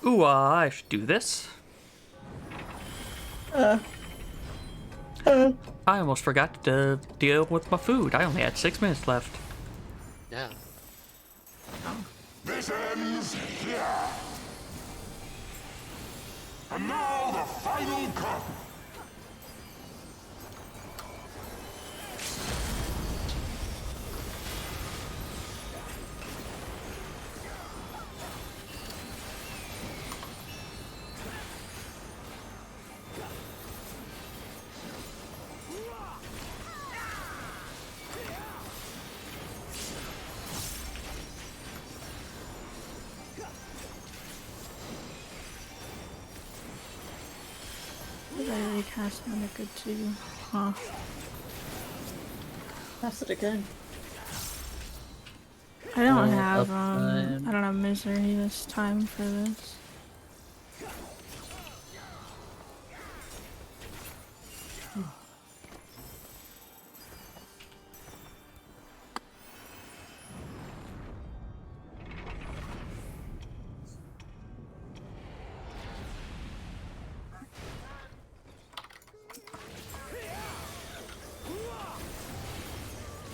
Ooh, I should do this. I almost forgot to deal with my food. I only had 6 minutes left. No. This ends here. And now the final cut. Did I already cast another good too? Huh. That's it again. I don't Oh, have uptime. I don't have misery this time for this.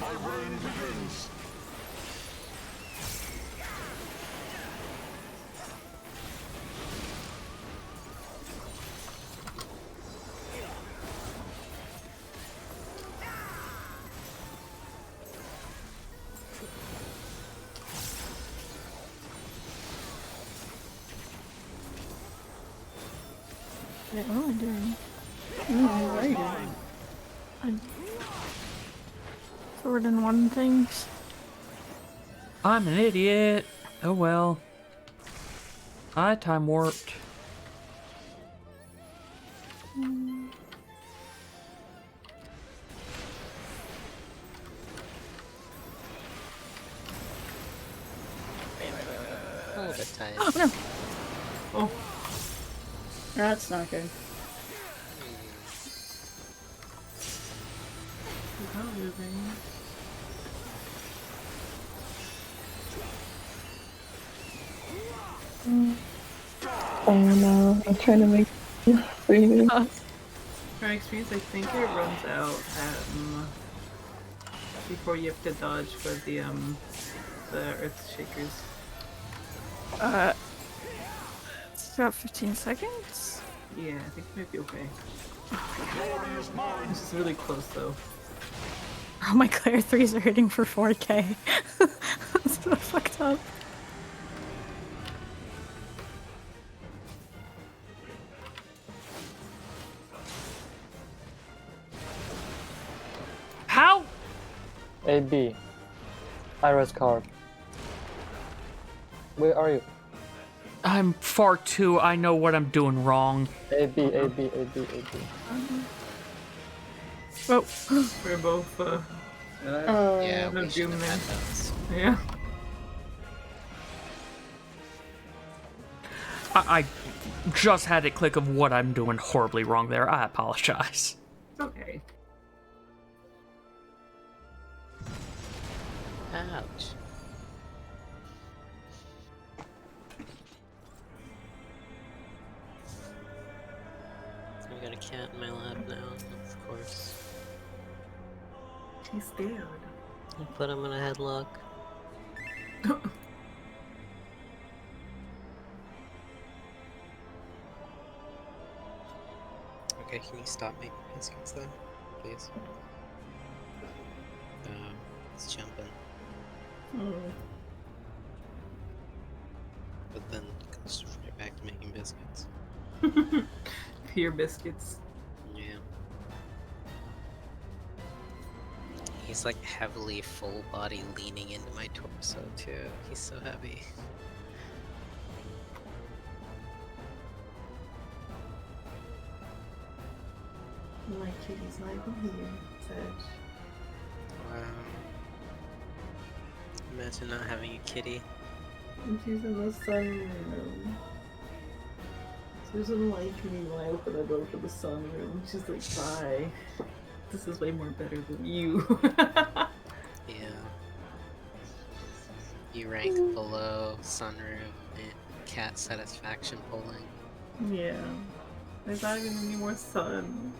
My reign begins. Wait, what am I doing? What are you doing? I'm forward in one things. I'm an idiot. Oh well. I time warped. A little bit tight. Oh no! Oh, That's not good. without moving. Oh no, I'm trying to make 3 minutes. From experience, I think it runs out before you have to dodge for the Earth Shakers. It's about 15 seconds. Yeah, I think it might be okay. This is really close though. Oh, my Claire 3s are hitting for 4K. That's so fucked up. How? AB. Iris card. Where are you? I'm far too. I know what I'm doing wrong. AB, AB, AB, AB. Oh, We're both Yeah, no we should doom have there. had those. Yeah. I just had a click of what I'm doing horribly wrong there. I apologize. It's okay. Ouch. So I got a cat in my lap now, of course. He's scared. I put him in a headlock. Okay, can you stop making biscuits then, please? It's jumping. But then goes right back to making biscuits. Pure biscuits. Yeah. He's like heavily full body leaning into my torso too. He's so heavy. My kitty's not even here, Sedge. Wow. Imagine not having a kitty. And she's in the sunroom. She doesn't like me when I open the door for the sunroom. She's like, bye. This is way more better than you. Yeah. You rank below sunroom and cat satisfaction polling. Yeah. There's not even any more sun.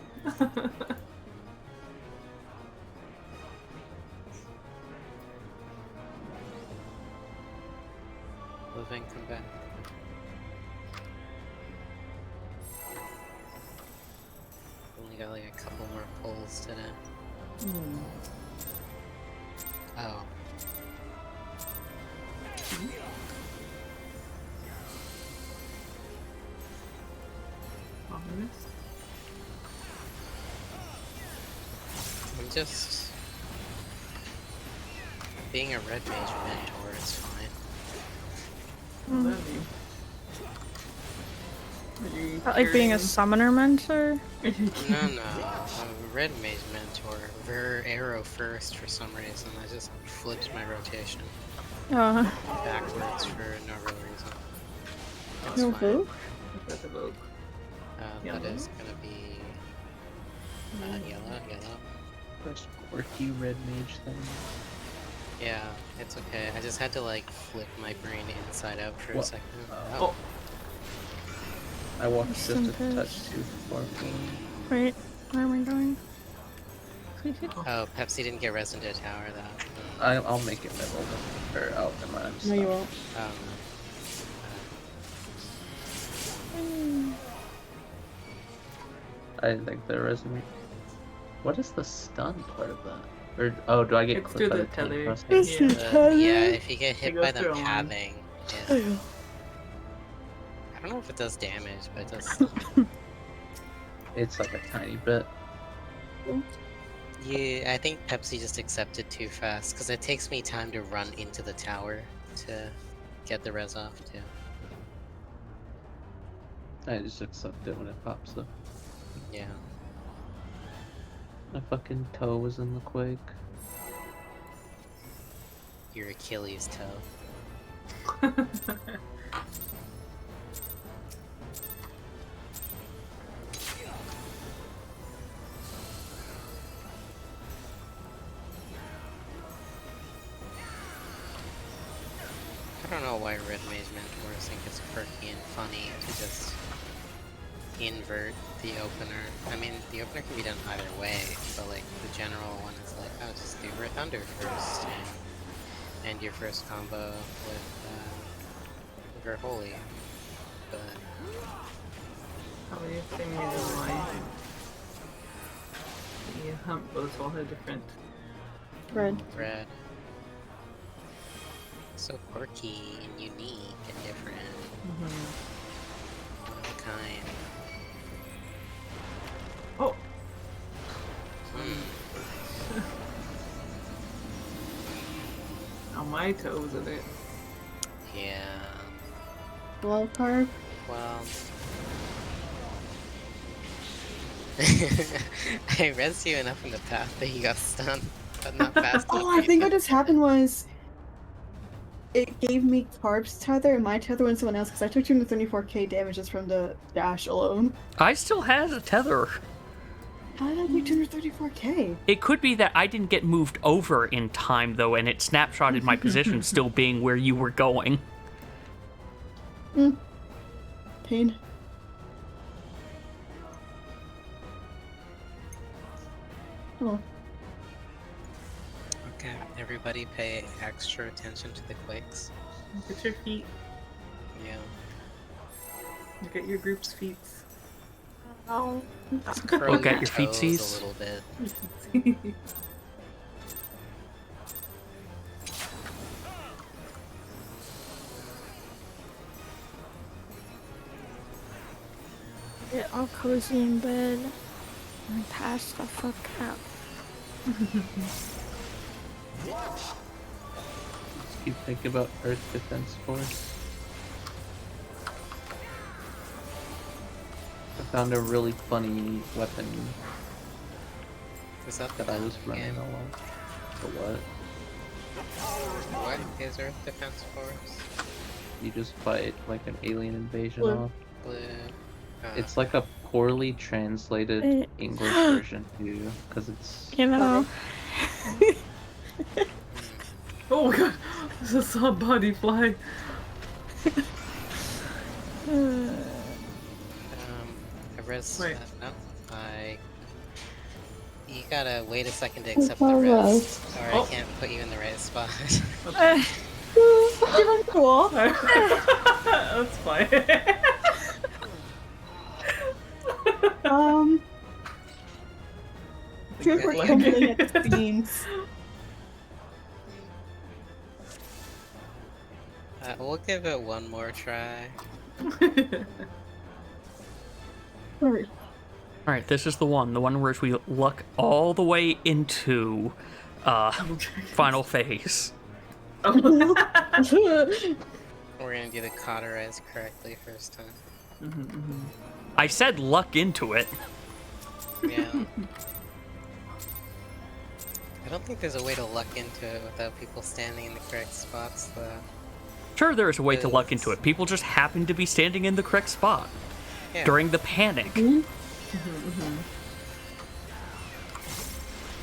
Living, come back. Only got like a couple more pulls today. Oh. Ominous. I'm just being a red mage mentor is fine. Love you. Are you like being a curing- summoner mentor? No, a red mage mentor. Ver arrow first for some reason. I just flipped my rotation backwards for no real reason. It's No fine. vote? That's a vote. That Yellow? is gonna be yellow. First quirky red mage thing. Yeah, it's okay. I just had to like flip my brain inside out for a What? second. Oh. I walked just a Some touch fish. too far forward. Wait, where am I going? Oh, Pepsi didn't get res into a tower that. I'll make it middle. Or out in my No, you won't. I didn't think there was any. What is the stun part of that? Or oh, do I get It's clipped by through the the tank tether. crossing? Yeah, if you get hit goes by them through a line. pathing, yeah. I don't know if it does damage, but it does. It's like a tiny bit. Yeah, I think Pepsi just accepted too fast, because it takes me time to run into the tower to get the res off, too. I just accept it when it pops up. Yeah. My fucking toe was in the quake. Your Achilles toe. I don't know why Red Mage Mentors think it's quirky and funny to just invert the opener. I mean, the opener can be done either way, but like the general one is like, oh, just do Red Thunder first and your first combo with Holy. But Probably a thing reason why the hump boats all have different. Red. Red. So quirky and unique and different. One of a kind. Oh! Now my toes in it. Yeah. Blow carb. Well, I rezzed you enough in the path that you got stunned, but not fast enough. Oh, I think what just happened was it gave me Carb's tether and my tether went someone else because I took 234k damage just from the dash alone. I still has a tether. How did I do 234k? It could be that I didn't get moved over in time, though, and it snapshotted my position still being where you were going. Pain. Oh. Okay, everybody pay extra attention to the quakes. Look at your feet. Yeah. Look at your group's feet. Oh. Just curl Look at your your toes feetsies. a little bit. Get all cozy in bed and pass the fuck out. Just keep thinking about Earth Defense Force. I found a really funny weapon Is that the that I was running game? along. The what? What is Earth Defense Force? You just fight like an alien invasion Blue. off. Blue. It's like a poorly translated English version too, because it's You know. Oh my god! There's a saw body fly. I res. Wait. No, you gotta wait a second to accept the all res, or Oh. I can't put you in the right spot. You're cool. That's fine. Truth we're crumbling at the seams. We'll give it one more try. Alright. Alright, this is the one where we luck all the way into final phase. We're gonna do the cauterize correctly first time. I said luck into it. Yeah. I don't think there's a way to luck into it without people standing in the correct spots, though. Sure, there is a way to luck into it. People just happen to be standing in the correct spot Yeah. during the panic.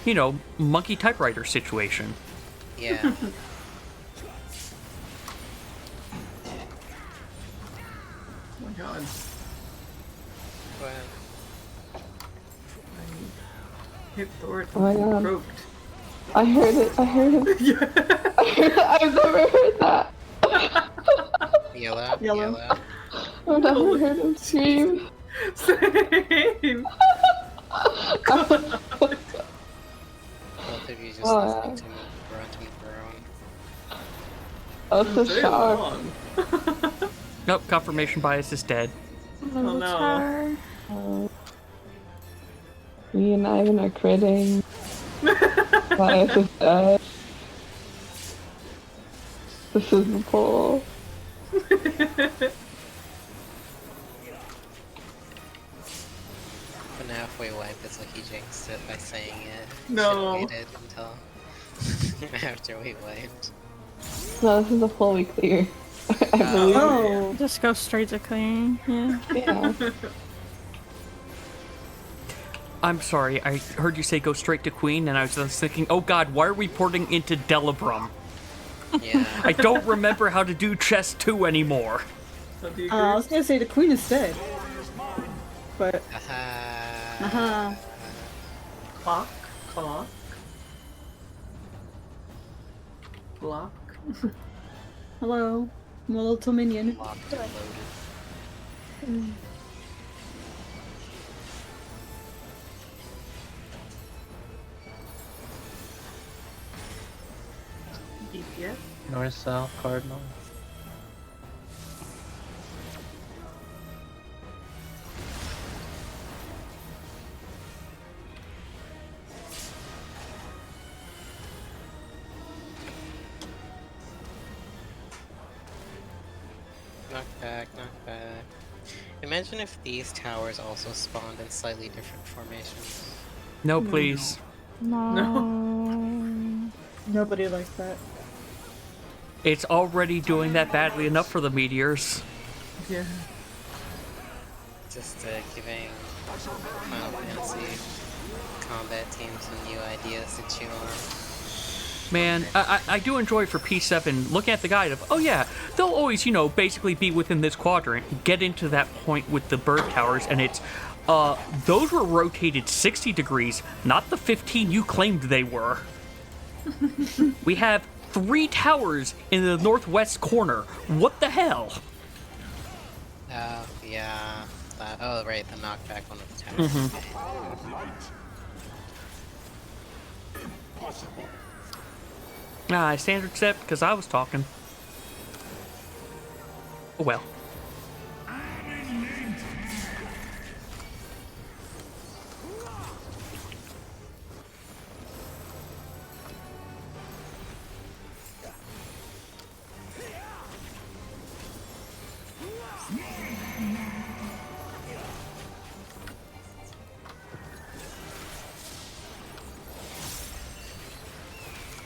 You know, monkey typewriter situation. Yeah. Oh my god. But Hit Thor Oh my god. croaked. I heard it. I heard it. I've never heard that. yellow. Yellow. I've never heard him scream. Same. Both of you just Oh, listening to me grunt and groan. Oh, it's a Very shock. long. Nope, confirmation bias is dead. Oh no. Oh, Me and Ivan are critting. Bias is dead. This is the poll. But now if we wipe, it's like he jinxed it by saying it. No. Should've waited until after we wiped. No, this is the poll we clear. I believe. Oh. Just go straight to clearing. Yeah. Yeah. I'm sorry, I heard you say go straight to Queen, and I was just thinking, oh god, why are we porting into Delabrum? Yeah. I don't remember how to do chess 2 anymore. So do you I agree? was gonna say the queen is dead. But, Haha. Clock? Clock? Block? hello. I'm a little minion. Locked and loaded. DPS? North, south, cardinal. Knockback, knockback. Imagine if these towers also spawned in slightly different formations. No, please. No. Nobody likes that. It's already doing that badly enough for the meteors. Yeah. Just giving Final Fantasy combat teams some new ideas to chew on. Man, I do enjoy for P7 looking at the guide of, oh yeah, they'll always, you know, basically be within this quadrant, get into that point with the bird towers, and it's, those were rotated 60 degrees, not the 15 you claimed they were. We have 3 towers in the northwest corner. What the hell? Oh, yeah. Oh, right, the knockback one with the towers. I standard set because I was talking. Oh well.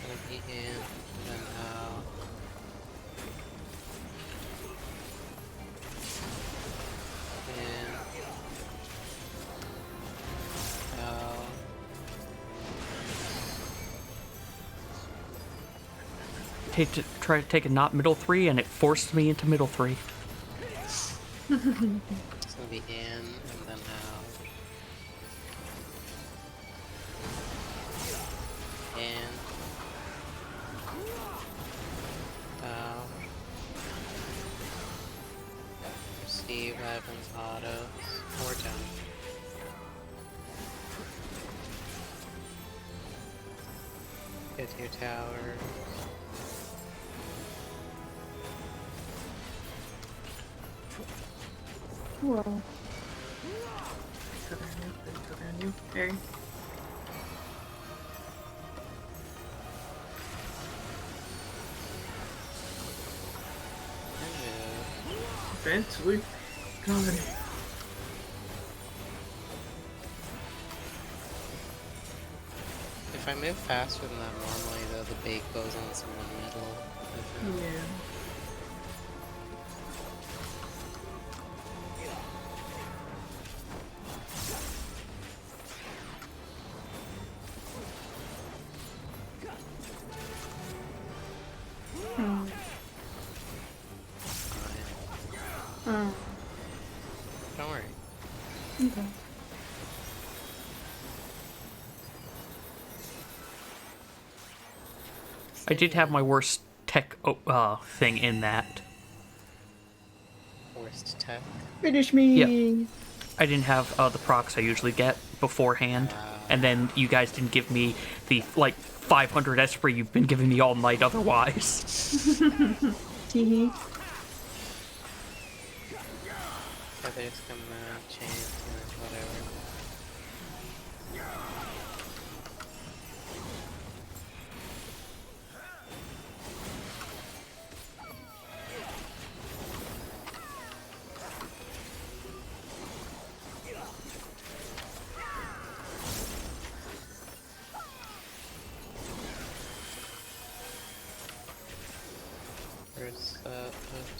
Gonna be in, then out. In. Out. Try to take a not middle 3 and it forced me into middle 3. It's gonna be in, and then out. In. Out. Receive weapons, autos, or down. Get to your tower. Well, Harry. Eventually. God. If I move faster than that normally, though, the bait goes on someone middle. I think. Yeah. Don't worry. okay. I did have my worst tech thing in that. Worst tech. Finish me! Yep. I didn't have the procs I usually get beforehand, and then you guys didn't give me the, like, 500 Esprit you've been giving me all night otherwise. Teehee. Feathers come out, chains, whatever.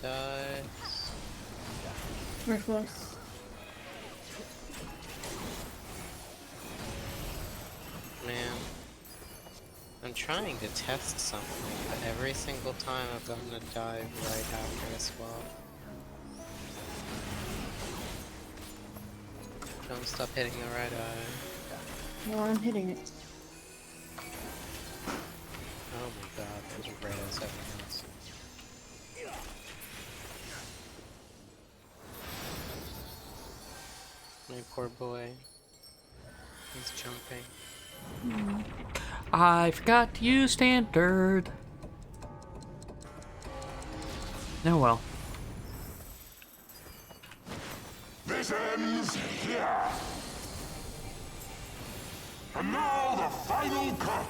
dies. We're close. Man. I'm trying to test something, but every single time I've gotten a dive right after a swap. Don't stop hitting the right eye. Well, I'm hitting it. Oh my god, those are red eyes everywhere else. My poor boy. He's jumping. I forgot to use standard. Oh well. This ends here. And now the final cut.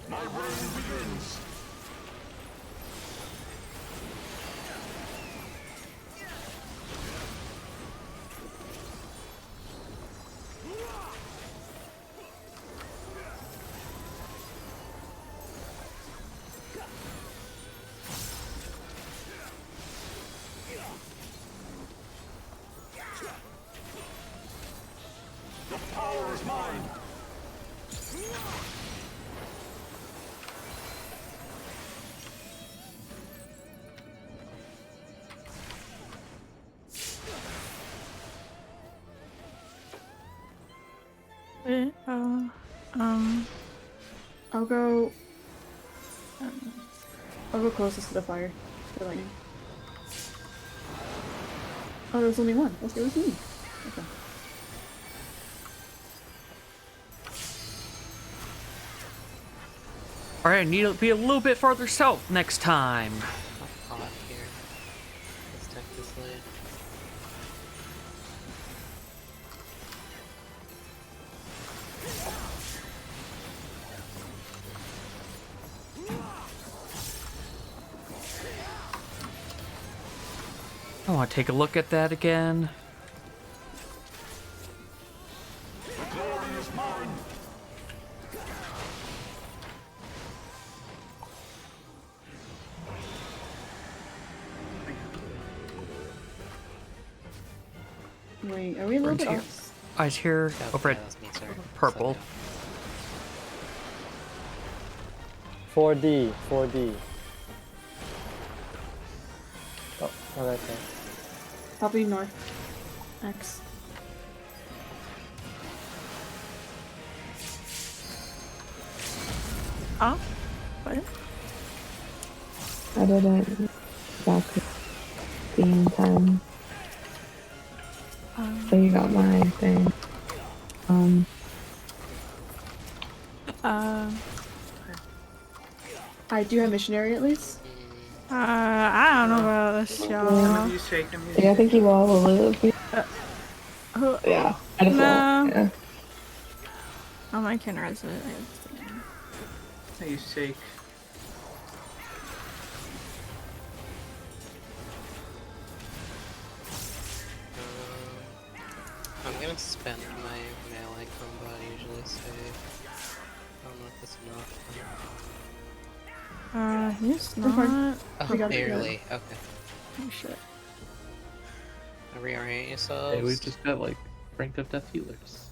My reign begins. The power is mine. I'll go. I'll go closest to the fire. For lightning. Oh, there's only one. It was me. Okay. Alright, I need to be a little bit farther south next time. How hot here. This deck is lit. I want to take a look at that again. The glory is mine. Wait, are we a little bit Here. off? Eyes here, Oh, over yeah, at that's me, sorry. purple. 4D, 4D. Oh, right there. Probably north. X. Huh? What? I didn't exactly see in time. So you got my thing. I do have missionary at least. I don't know about this, y'all. You shake him. Yeah, I think you all will live. Who? Yeah, I just No. won't. Yeah. Oh, I can res it. You shake. I'm gonna spend my melee combo I usually save. I don't know if that's enough. He's Never mind. not. Oh, We got it, barely. Okay. Oh, shit. Reorient yourselves. Hey, we just got like rank of death healers.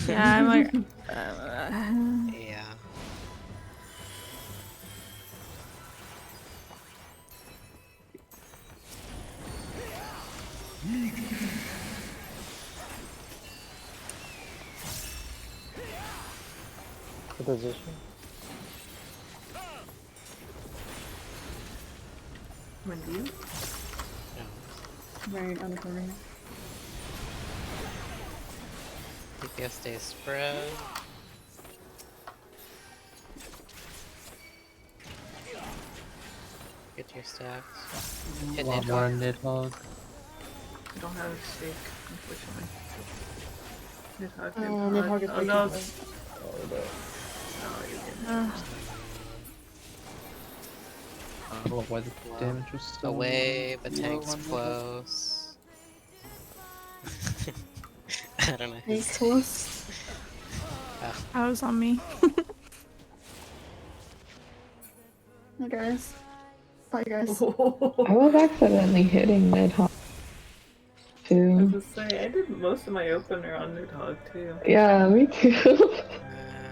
Yeah, I'm like. Yeah. The position. When do you? Right on the corner. DPS stays spread. Get your stacks. Hit A lot Nidhogg. more on Nidhogg. I don't have a stake, unfortunately. Nidhogg Nidhogg is oh way too no! low. Oh, you didn't. I don't know why the damage was so Away, but low tank's on Nidhogg. close. I don't know. Hey, close. That was on me. Hey guys. Bye guys. I was accidentally hitting Nidhogg I was too. to say, I did most of my opener on Nidhogg too. Yeah, me too.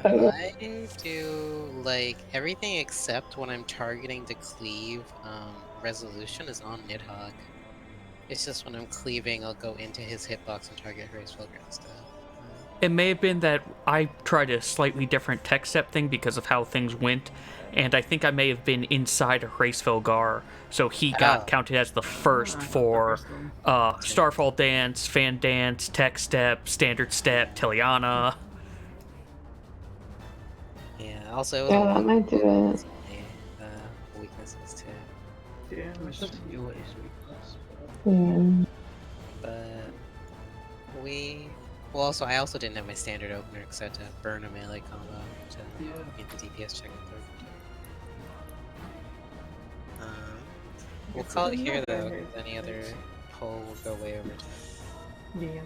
I do like everything except when I'm targeting to cleave. Resolution is on Nidhogg. It's just when I'm cleaving, I'll go into his hitbox and target Graceful instead. It may have been that I tried a slightly different tech step thing because of how things went, and I think I may have been inside of Graceful Gar, so he got counted as the first for Starfall Dance, Fan Dance, Tech Step, Standard Step, Teliana. Yeah, also Yeah, that might do it. weaknesses too. Yeah, Yeah. But well, also I also didn't have my standard opener because I had to burn a melee combo to get the DPS check. We'll call it here though. Any other poll will go way over time. yeah.